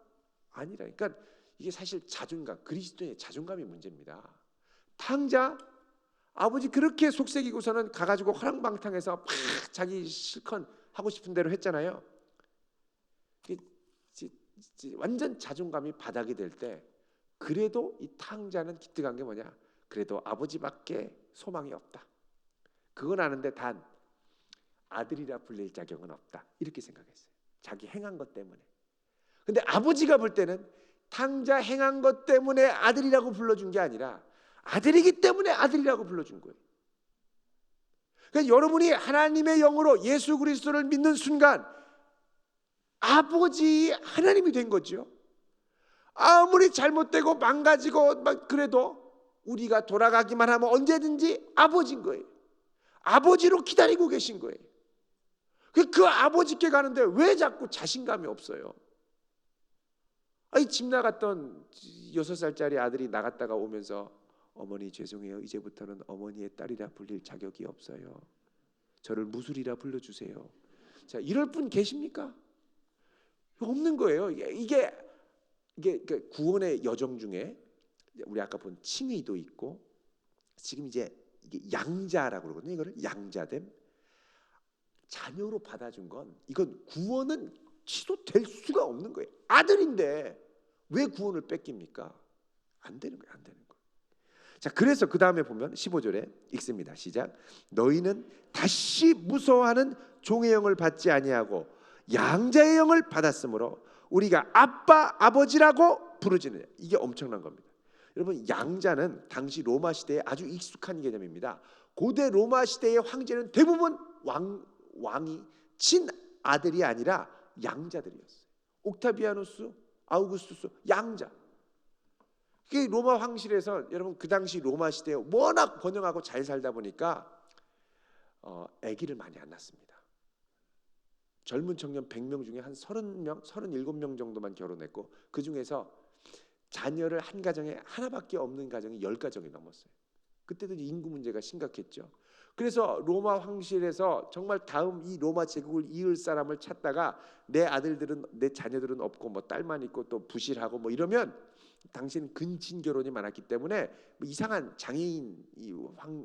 아니라. 그러니까 이게 사실 자존감, 그리스도의 자존감이 문제입니다. 탕자 아버지 그렇게 속삭이고서는 가가지고 허랑방탕해서 막 자기 실컷 하고 싶은 대로 했잖아요. 완전 자존감이 바닥이 될 때 그래도 이 탕자는 기특한 게 뭐냐? 그래도 아버지밖에 소망이 없다. 그건 아는데 단 아들이라 불릴 자격은 없다. 이렇게 생각했어요. 자기 행한 것 때문에. 근데 아버지가 볼 때는 탕자 행한 것 때문에 아들이라고 불러준 게 아니라 아들이기 때문에 아들이라고 불러준 거예요. 그러니까 여러분이 하나님의 영으로 예수 그리스도를 믿는 순간 아버지 하나님이 된 거죠. 아무리 잘못되고 망가지고 막 그래도 우리가 돌아가기만 하면 언제든지 아버지인 거예요. 아버지로 기다리고 계신 거예요. 그 아버지께 가는데 왜 자꾸 자신감이 없어요? 아니 집 나갔던 6살짜리 아들이 나갔다가 오면서 어머니 죄송해요. 이제부터는 어머니의 딸이라 불릴 자격이 없어요. 저를 무술이라 불러주세요. 자, 이럴 분 계십니까? 없는 거예요. 이게 구원의 여정 중에 우리 아까 본 칭의도 있고 지금 이제 이게 양자라고 그러거든요. 이거를 양자됨. 자녀로 받아준 건 이건 구원은 취소될 수가 없는 거예요. 아들인데 왜 구원을 뺏깁니까? 안 되는 거예요. 안 되는 거예요. 자, 그래서 그 다음에 보면 15절에 읽습니다. 시작. 너희는 다시 무서워하는 종의 영을 받지 아니하고 양자의 영을 받았으므로 우리가 아빠 아버지라고 부르지는. 이게 엄청난 겁니다. 여러분, 양자는 당시 로마 시대에 아주 익숙한 개념입니다. 고대 로마 시대의 황제는 대부분 왕이 친아들이 아니라 양자들이었어요. 옥타비아누스, 아우구스투스, 양자. 그 로마 황실에서 여러분 그 당시 로마 시대에 워낙 번영하고 잘 살다 보니까 아기를 많이 안 낳습니다. 젊은 청년 100명 중에 한 30명, 37명 정도만 결혼했고 그 중에서 자녀를 한 가정에 하나밖에 없는 가정이 10가정이 넘었어요. 그때도 인구 문제가 심각했죠. 그래서 로마 황실에서 정말 다음 이 로마 제국을 이을 사람을 찾다가 내 아들들은 내 자녀들은 없고 뭐 딸만 있고 또 부실하고 뭐 이러면 당시는 근친 결혼이 많았기 때문에 뭐 이상한 장애인 이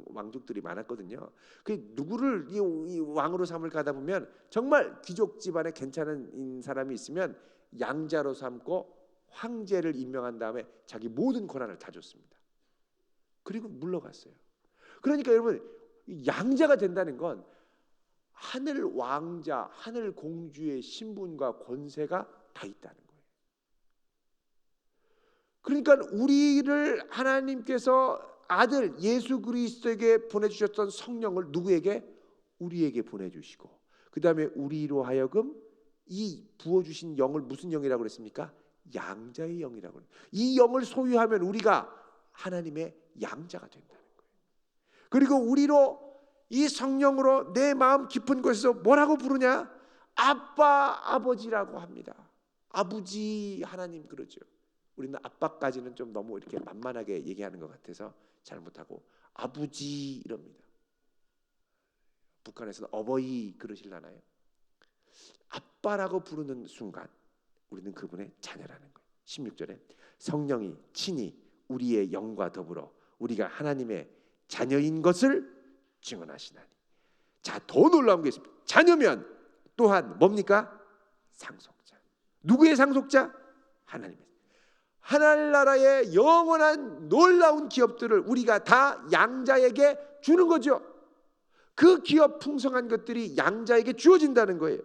왕족들이 많았거든요. 그 누구를 이 왕으로 삼을 가다 보면 정말 귀족 집안에 괜찮은 사람이 있으면 양자로 삼고 황제를 임명한 다음에 자기 모든 권한을 다 줬습니다. 그리고 물러갔어요. 그러니까 여러분 양자가 된다는 건 하늘 왕자, 하늘 공주의 신분과 권세가 다 있다는 거예요. 그러니까 우리를 하나님께서 아들 예수 그리스도에게 보내주셨던 성령을 누구에게? 우리에게 보내주시고 그 다음에 우리로 하여금 이 부어주신 영을 무슨 영이라고 그랬습니까? 양자의 영이라고 그래요. 이 영을 소유하면 우리가 하나님의 양자가 된다는 거예요. 그리고 우리로 이 성령으로 내 마음 깊은 곳에서 뭐라고 부르냐? 아빠 아버지라고 합니다. 아버지 하나님 그러죠. 우리는 아빠까지는 좀 너무 이렇게 만만하게 얘기하는 것 같아서 잘 못하고 아버지 이럽니다. 북한에서는 어버이 그러실라나요? 아빠라고 부르는 순간 우리는 그분의 자녀라는 거예요. 16절에 성령이 친히 우리의 영과 더불어 우리가 하나님의 자녀인 것을 증언하시나니. 자, 더 놀라운 게 있습니다. 자녀면 또한 뭡니까? 상속자. 누구의 상속자? 하나님의. 하늘나라의 영원한 놀라운 기업들을 우리가 다 양자에게 주는 거죠. 그 기업 풍성한 것들이 양자에게 주어진다는 거예요.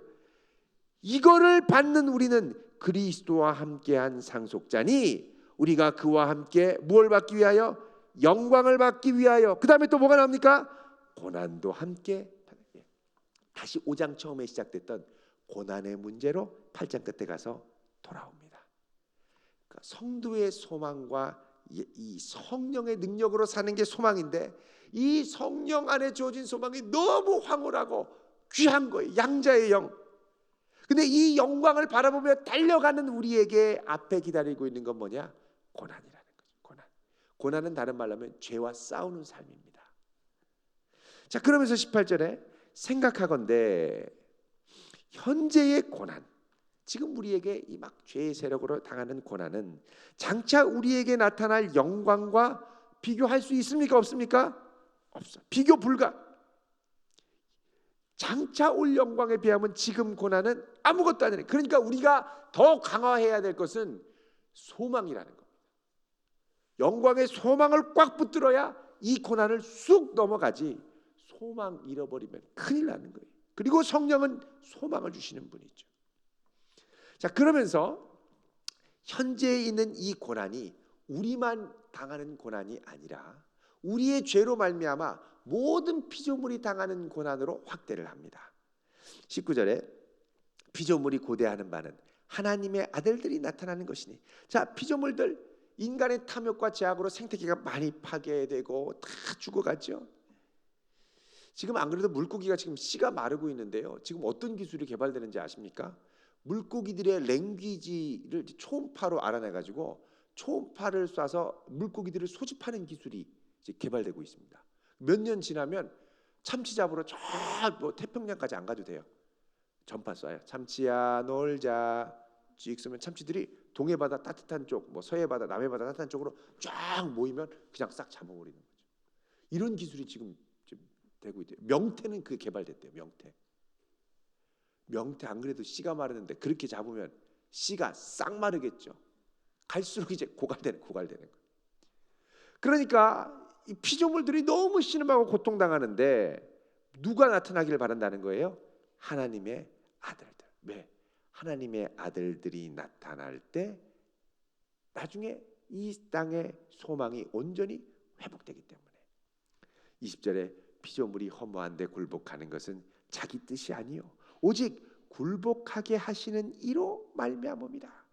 이거를 받는 우리는 그리스도와 함께한 상속자니 우리가 그와 함께 무엇을 받기 위하여? 영광을 받기 위하여. 그 다음에 또 뭐가 나옵니까? 고난도 함께. 다시 5장 처음에 시작됐던 고난의 문제로 8장 끝에 가서 돌아옵니다. 그러니까 성도의 소망과 이 성령의 능력으로 사는 게 소망인데 이 성령 안에 주어진 소망이 너무 황홀하고 귀한 거예요. 양자의 영. 근데 이 영광을 바라보며 달려가는 우리에게 앞에 기다리고 있는 건 뭐냐? 고난이라는 거죠. 고난. 고난은 다른 말로 하면 죄와 싸우는 삶입니다. 자, 그러면서 18절에 생각하건대 현재의 고난, 지금 우리에게 이 막 죄의 세력으로 당하는 고난은 장차 우리에게 나타날 영광과 비교할 수 있습니까? 없습니까? 없어. 비교 불가. 장차 올 영광에 비하면 지금 고난은 아무것도 아니에요. 그러니까 우리가 더 강화해야 될 것은 소망이라는 겁니다. 영광의 소망을 꽉 붙들어야 이 고난을 쑥 넘어가지 소망 잃어버리면 큰일 나는 거예요. 그리고 성령은 소망을 주시는 분이죠. 자, 그러면서 현재에 있는 이 고난이 우리만 당하는 고난이 아니라 우리의 죄로 말미암아 모든 피조물이 당하는 고난으로 확대를 합니다. 19절에 피조물이 고대하는 바는 하나님의 아들들이 나타나는 것이니. 자, 피조물들 인간의 탐욕과 제약으로 생태계가 많이 파괴되고 다 죽어가죠. 지금 안 그래도 물고기가 지금 씨가 마르고 있는데요. 지금 어떤 기술이 개발되는지 아십니까? 물고기들의 랭귀지를 초음파로 알아내가지고 초음파를 쏴서 물고기들을 소집하는 기술이 이제 개발되고 있습니다. 몇 년 지나면 참치 잡으러 저 뭐 태평양까지 안 가도 돼요. 전파 쏴요. 참치야 놀자. 쭉 쏘면 참치들이 동해바다 따뜻한 쪽, 뭐 서해바다, 남해바다 따뜻한 쪽으로 쫙 모이면 그냥 싹 잡아버리는 거죠. 이런 기술이 지금 되고 있대요. 명태는 그게 개발됐대요. 명태 안 그래도 씨가 마르는데 그렇게 잡으면 씨가 싹 마르겠죠. 갈수록 이제 고갈되는 거예요. 그러니까 이 피조물들이 너무 신음하고 고통당하는데 누가 나타나기를 바란다는 거예요? 하나님의 아들들. 왜? 하나님의 아들들이 나타날 때 나중에 이 땅의 소망이 온전히 회복되기 때문에 20절에 피조물이 허무한데 굴복하는 것은 자기 뜻이 아니요 오직 굴복하게 하시는 이로 말미암음이라.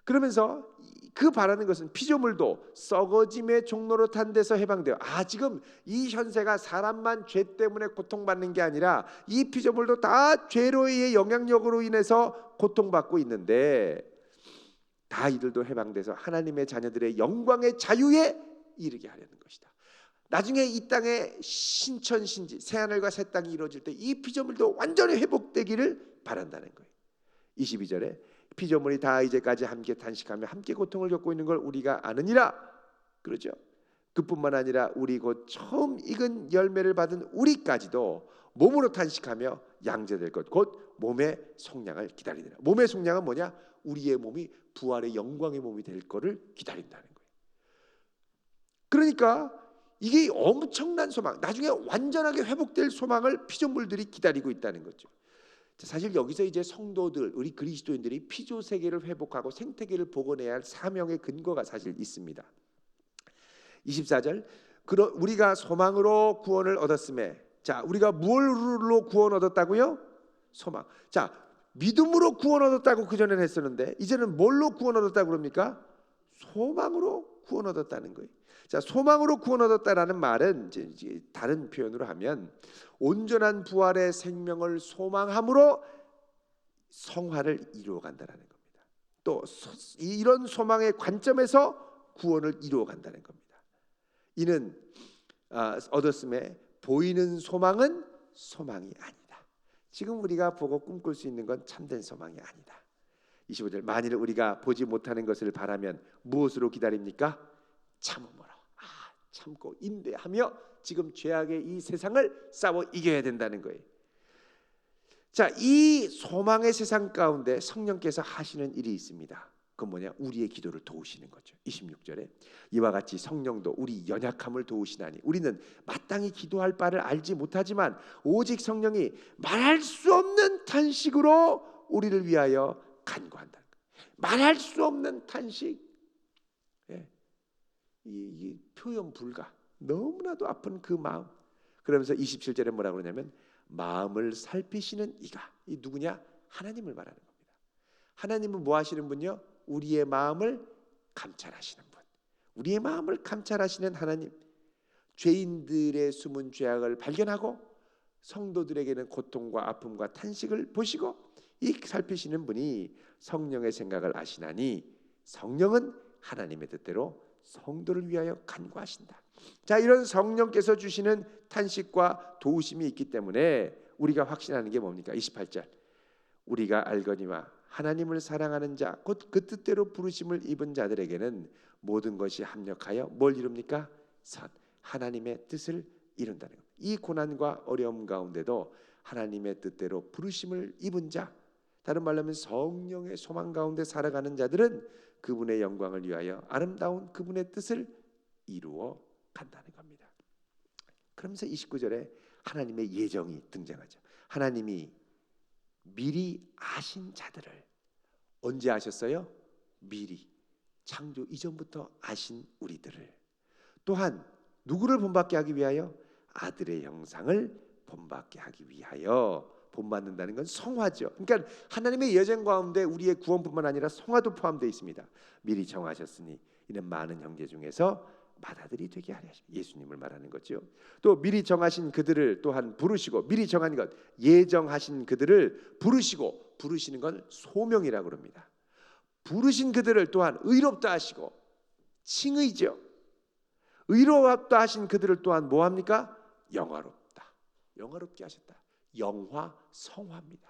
그러면서 그 바라는 것은 피조물도 썩어짐의 종로로 탄 데서 해방돼요. 지금 이 현세가 사람만 죄 때문에 고통받는 게 아니라 이 피조물도 다 죄로의 영향력으로 인해서 고통받고 있는데 다 이들도 해방돼서 하나님의 자녀들의 영광의 자유에 이르게 하려는 것이다. 나중에 이 땅에 신천신지 새하늘과 새 땅이 이루어질 때 이 피조물도 완전히 회복되기를 바란다는 거예요. 22절에 피조물이 다 이제까지 함께 탄식하며 함께 고통을 겪고 있는 걸 우리가 아느니라. 그러죠. 그뿐만 아니라 우리 곧 처음 익은 열매를 받은 우리까지도 몸으로 탄식하며 양제될 것 곧 몸의 속량을 기다리느라. 몸의 속량은 뭐냐? 우리의 몸이 부활의 영광의 몸이 될 거를 기다린다는 거예요. 그러니까 이게 엄청난 소망, 나중에 완전하게 회복될 소망을 피조물들이 기다리고 있다는 거죠. 사실 여기서 이제 성도들, 우리 그리스도인들이 피조 세계를 회복하고 생태계를 복원해야 할 사명의 근거가 사실 있습니다. 24절, 우리가 소망으로 구원을 얻었음에, 자, 우리가 무엇으로 구원 얻었다고요? 소망. 자, 믿음으로 구원 얻었다고 그 전에는 했었는데 이제는 뭘로 구원 얻었다고 그럽니까? 소망으로 구원 얻었다는 거예요. 자, 소망으로 구원 얻었다라는 말은 이제 다른 표현으로 하면 온전한 부활의 생명을 소망함으로 성화를 이루어간다는 겁니다. 또 이런 소망의 관점에서 구원을 이루어간다는 겁니다. 이는 얻었음에 보이는 소망은 소망이 아니다. 지금 우리가 보고 꿈꿀 수 있는 건 참된 소망이 아니다. 25절, 만일 우리가 보지 못하는 것을 바라면 무엇으로 기다립니까? 참음으로. 참고 인내하며 지금 죄악의 이 세상을 싸워 이겨야 된다는 거예요. 자, 이 소망의 세상 가운데 성령께서 하시는 일이 있습니다. 그건 뭐냐? 우리의 기도를 도우시는 거죠. 26절에 이와 같이 성령도 우리 연약함을 도우시나니 우리는 마땅히 기도할 바를 알지 못하지만 오직 성령이 말할 수 없는 탄식으로 우리를 위하여 간구한다. 말할 수 없는 탄식. 이 표현 불가. 너무나도 아픈 그 마음. 그러면서 27절에 뭐라고 그러냐면 마음을 살피시는 이가. 이 누구냐? 하나님을 말하는 겁니다. 하나님은 뭐 하시는 분요? 우리의 마음을 감찰하시는 분. 우리의 마음을 감찰하시는 하나님. 죄인들의 숨은 죄악을 발견하고 성도들에게는 고통과 아픔과 탄식을 보시고 이 살피시는 분이 성령의 생각을 아시나니 성령은 하나님의 뜻대로 성도를 위하여 간구하신다. 자, 이런 성령께서 주시는 탄식과 도우심이 있기 때문에 우리가 확신하는 게 뭡니까? 28절, 우리가 알거니와 하나님을 사랑하는 자 곧 그 뜻대로 부르심을 입은 자들에게는 모든 것이 합력하여 뭘 이룹니까? 선, 하나님의 뜻을 이룬다는 겁니다. 이 고난과 어려움 가운데도 하나님의 뜻대로 부르심을 입은 자, 다른 말로 하면 성령의 소망 가운데 살아가는 자들은 그분의 영광을 위하여 아름다운 그분의 뜻을 이루어 간다는 겁니다. 그러면서 29절에 하나님의 예정이 등장하죠. 하나님이 미리 아신 자들을 언제 아셨어요? 미리 창조 이전부터 아신 우리들을 또한 누구를 본받게 하기 위하여? 아들의 형상을 본받게 하기 위하여. 본받는다는 건 성화죠. 그러니까 하나님의 예정 가운데 우리의 구원뿐만 아니라 성화도 포함되어 있습니다. 미리 정하셨으니 이는 많은 형제 중에서 맏아들이 되게 하려 하십니다. 예수님을 말하는 거죠. 또 미리 정하신 그들을 또한 부르시고, 미리 정한 것, 예정하신 그들을 부르시고 부르시는 건 소명이라고 그럽니다. 부르신 그들을 또한 의롭다 하시고, 칭의죠. 의롭다 하신 그들을 또한 뭐합니까? 영화롭다. 영화롭게 하셨다. 영화, 성화입니다.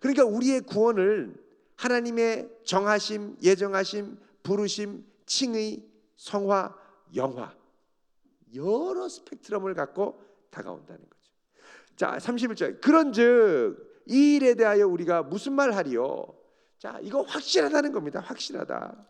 그러니까 우리의 구원을 하나님의 정하심, 예정하심, 부르심, 칭의, 성화, 영화, 여러 스펙트럼을 갖고 다가온다는 거죠. 자, 31절. 그런즉 이 일에 대하여 우리가 무슨 말 하리요? 자, 이거 확실하다는 겁니다. 확실하다.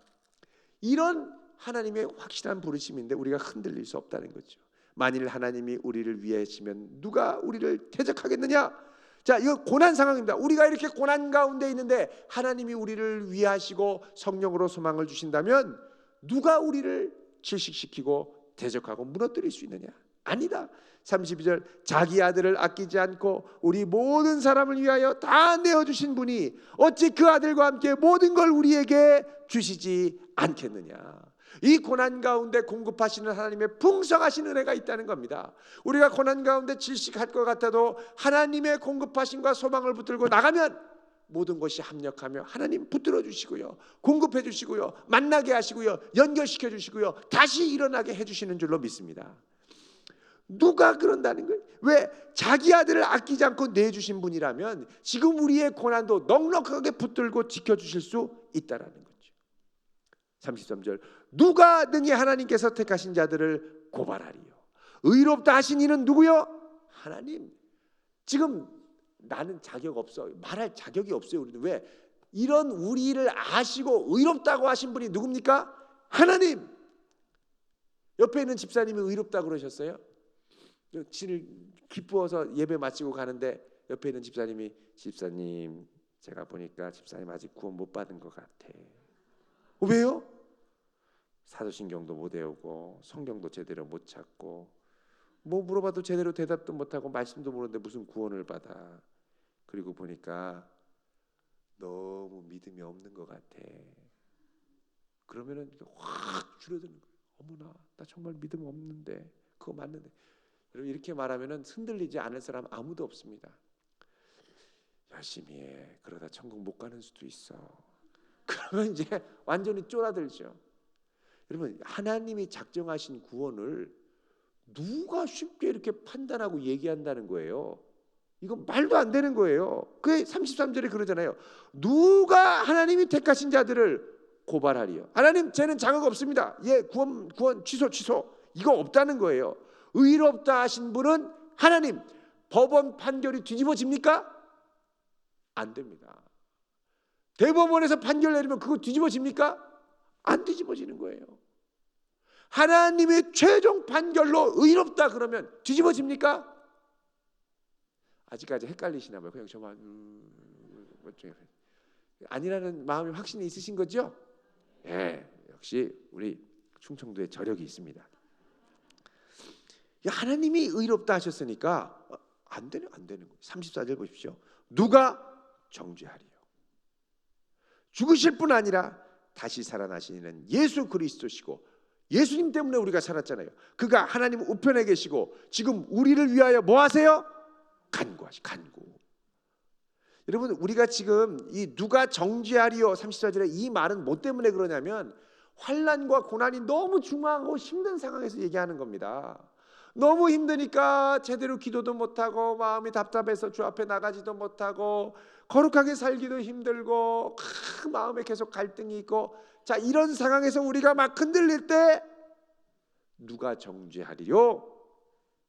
이런 하나님의 확실한 부르심인데 우리가 흔들릴 수 없다는 거죠. 만일 하나님이 우리를 위하시면 누가 우리를 대적하겠느냐? 자, 이거 고난 상황입니다. 우리가 이렇게 고난 가운데 있는데 하나님이 우리를 위하시고 성령으로 소망을 주신다면 누가 우리를 질식시키고 대적하고 무너뜨릴 수 있느냐? 아니다. 32절. 자기 아들을 아끼지 않고 우리 모든 사람을 위하여 다 내어주신 분이 어찌 그 아들과 함께 모든 걸 우리에게 주시지 않겠느냐? 이 고난 가운데 공급하시는 하나님의 풍성하신 은혜가 있다는 겁니다. 우리가 고난 가운데 질식할 것 같아도 하나님의 공급하심과 소망을 붙들고 나가면 모든 것이 합력하며 하나님 붙들어 주시고요, 공급해 주시고요, 만나게 하시고요, 연결시켜 주시고요, 다시 일어나게 해주시는 줄로 믿습니다. 누가 그런다는 거예요? 왜? 자기 아들을 아끼지 않고 내주신 분이라면 지금 우리의 고난도 넉넉하게 붙들고 지켜주실 수 있다라는 거죠. 33절. 누가 능히 하나님께서 택하신 자들을 고발하리요? 의롭다 하신 이는 누구요? 하나님. 지금 나는 자격 없어, 말할 자격이 없어요. 우리는. 왜? 이런 우리를 아시고 의롭다고 하신 분이 누굽니까? 하나님. 옆에 있는 집사님이 의롭다고 그러셨어요? 진을 기뻐서 예배 마치고 가는데 옆에 있는 집사님이, 집사님 제가 보니까 집사님 아직 구원 못 받은 것 같아. 왜요? 사도신경도 못 외우고 성경도 제대로 못 찾고 뭐 물어봐도 제대로 대답도 못하고 말씀도 모르는데 무슨 구원을 받아. 그리고 보니까 너무 믿음이 없는 것 같아. 그러면은 확 줄어드는 거예요. 어머나, 나 정말 믿음 없는데, 그거 맞는데. 여러분, 이렇게 말하면은 흔들리지 않을 사람 아무도 없습니다. 열심히 해. 그러다 천국 못 가는 수도 있어. 그러면 이제 완전히 쫄아들죠. 여러분, 하나님이 작정하신 구원을 누가 쉽게 이렇게 판단하고 얘기한다는 거예요? 이건 말도 안 되는 거예요. 그게 33절에 그러잖아요. 누가 하나님이 택하신 자들을 고발하리요? 하나님, 쟤는 자격 없습니다. 예, 구원 취소. 이거 없다는 거예요. 의롭다 하신 분은 하나님. 법원 판결이 뒤집어집니까? 안 됩니다. 대법원에서 판결 내리면 그거 뒤집어집니까? 안 뒤집어지는 거예요. 하나님의 최종 판결로 의롭다 그러면 뒤집어집니까? 아직까지 헷갈리시나 봐요. 그냥 저만 아니라는 마음이 확신이 있으신 거죠? 예, 역시 우리 충청도에 저력이 있습니다. 하나님이 의롭다 하셨으니까 안 되는 거예요. 34절 보십시오. 누가 정죄하리요? 죽으실 뿐 아니라 다시 살아나신 이는 예수 그리스도시고, 예수님 때문에 우리가 살았잖아요. 그가 하나님 우편에 계시고 지금 우리를 위하여 뭐 하세요? 간구. 여러분, 우리가 지금 이 누가 정죄하리요 34절에 이 말은 뭐 때문에 그러냐면 환난과 고난이 너무 중요하고 힘든 상황에서 얘기하는 겁니다. 너무 힘드니까 제대로 기도도 못하고 마음이 답답해서 주 앞에 나가지도 못하고 거룩하게 살기도 힘들고 마음에 계속 갈등이 있고, 자, 이런 상황에서 우리가 막 흔들릴 때 누가 정죄하리요?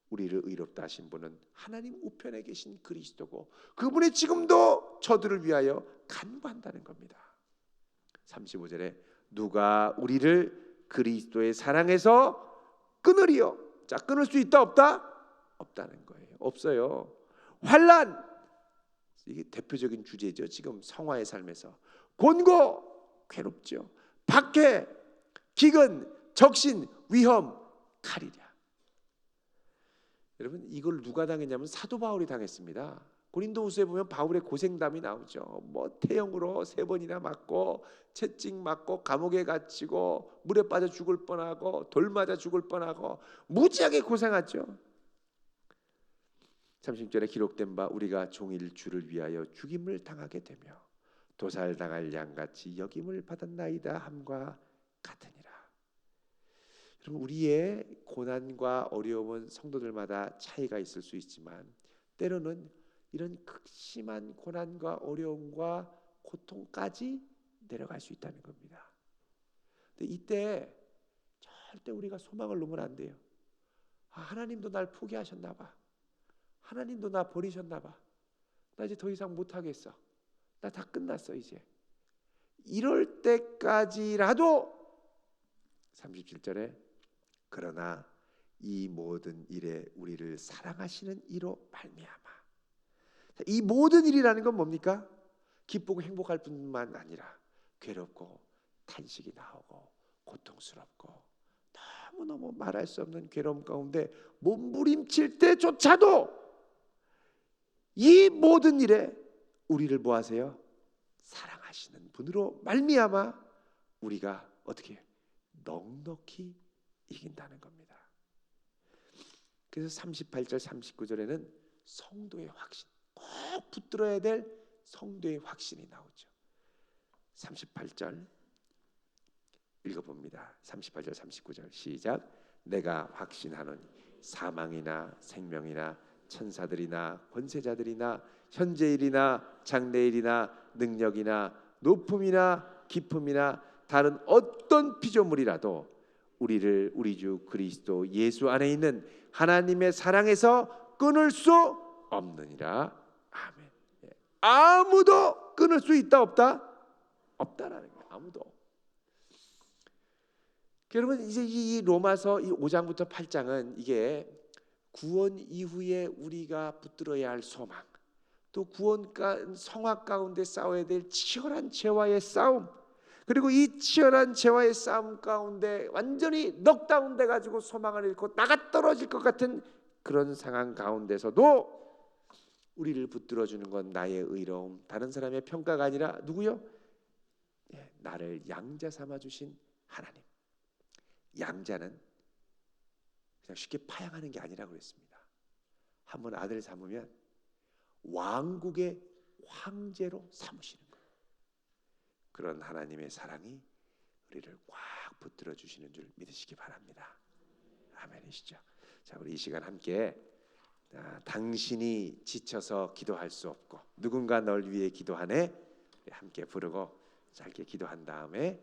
우리를 의롭다 하신 분은 하나님 우편에 계신 그리스도고 그분이 지금도 저들을 위하여 간구한다는 겁니다. 35절에 누가 우리를 그리스도의 사랑에서 끊으리요? 자, 끊을 수 있다 없다? 없다는 거예요. 없어요. 환난, 이게 대표적인 주제죠. 지금 성화의 삶에서 곤고, 괴롭죠. 박해, 기근, 적신, 위험, 칼이랴. 여러분, 이걸 누가 당했냐면 사도 바울이 당했습니다. 고린도후서에 보면 바울의 고생담이 나오죠. 뭐 태형으로 3번이나 맞고 채찍 맞고 감옥에 갇히고 물에 빠져 죽을 뻔하고 돌 맞아 죽을 뻔하고 무지하게 고생하죠. 30절에 기록된 바 우리가 종일 주를 위하여 죽임을 당하게 되며 도살당할 양같이 여김을 받았나이다 함과 같으니라. 여러분, 우리의 고난과 어려움은 성도들마다 차이가 있을 수 있지만 때로는 이런 극심한 고난과 어려움과 고통까지 내려갈 수 있다는 겁니다. 근데 이때 절대 우리가 소망을 놓으면 안 돼요. 하나님도 날 포기하셨나 봐. 하나님도 나 버리셨나 봐. 나 이제 더 이상 못하겠어. 나 다 끝났어 이제. 이럴 때까지라도 37절에 그러나 이 모든 일에 우리를 사랑하시는 이로 말미암아. 이 모든 일이라는 건 뭡니까? 기쁘고 행복할 뿐만 아니라 괴롭고 탄식이 나오고 고통스럽고 너무너무 말할 수 없는 괴로움 가운데 몸부림칠 때조차도 이 모든 일에 우리를 뭐 하세요? 사랑하시는 분으로 말미암아 우리가 어떻게 해요? 넉넉히 이긴다는 겁니다. 그래서 38절 39절에는 성도의 확신, 꼭 붙들어야 될 성도의 확신이 나오죠. 38절 읽어봅니다. 38절 39절 시작. 내가 확신하노니 사망이나 생명이나 천사들이나 권세자들이나 현재일이나 장래일이나 능력이나 높음이나 깊음이나 다른 어떤 피조물이라도 우리를 우리 주 그리스도 예수 안에 있는 하나님의 사랑에서 끊을 수 없느니라. 아멘. 아무도 끊을 수 있다 없다? 없다라는 거예요. 아무도. 여러분, 이제 이 로마서 이 5장부터 8장은 이게 구원 이후에 우리가 붙들어야 할 소망, 또 구원과 성화 가운데 싸워야 될 치열한 죄와의 싸움, 그리고 이 치열한 죄와의 싸움 가운데 완전히 넉다운 돼 가지고 소망을 잃고 나가 떨어질 것 같은 그런 상황 가운데서도 우리를 붙들어 주는 건 나의 의로움, 다른 사람의 평가가 아니라 누구요? 나를 양자 삼아 주신 하나님. 양자는 그냥 쉽게 파양하는 게 아니라고 그랬습니다. 한번 아들 삼으면 왕국의 황제로 삼으시는 거예요. 그런 하나님의 사랑이 우리를 꽉 붙들어 주시는 줄 믿으시기 바랍니다. 아멘이시죠? 자, 우리 이 시간 함께 당신이 지쳐서 기도할 수 없고 누군가 널 위해 기도하네 함께 부르고 짧게 기도한 다음에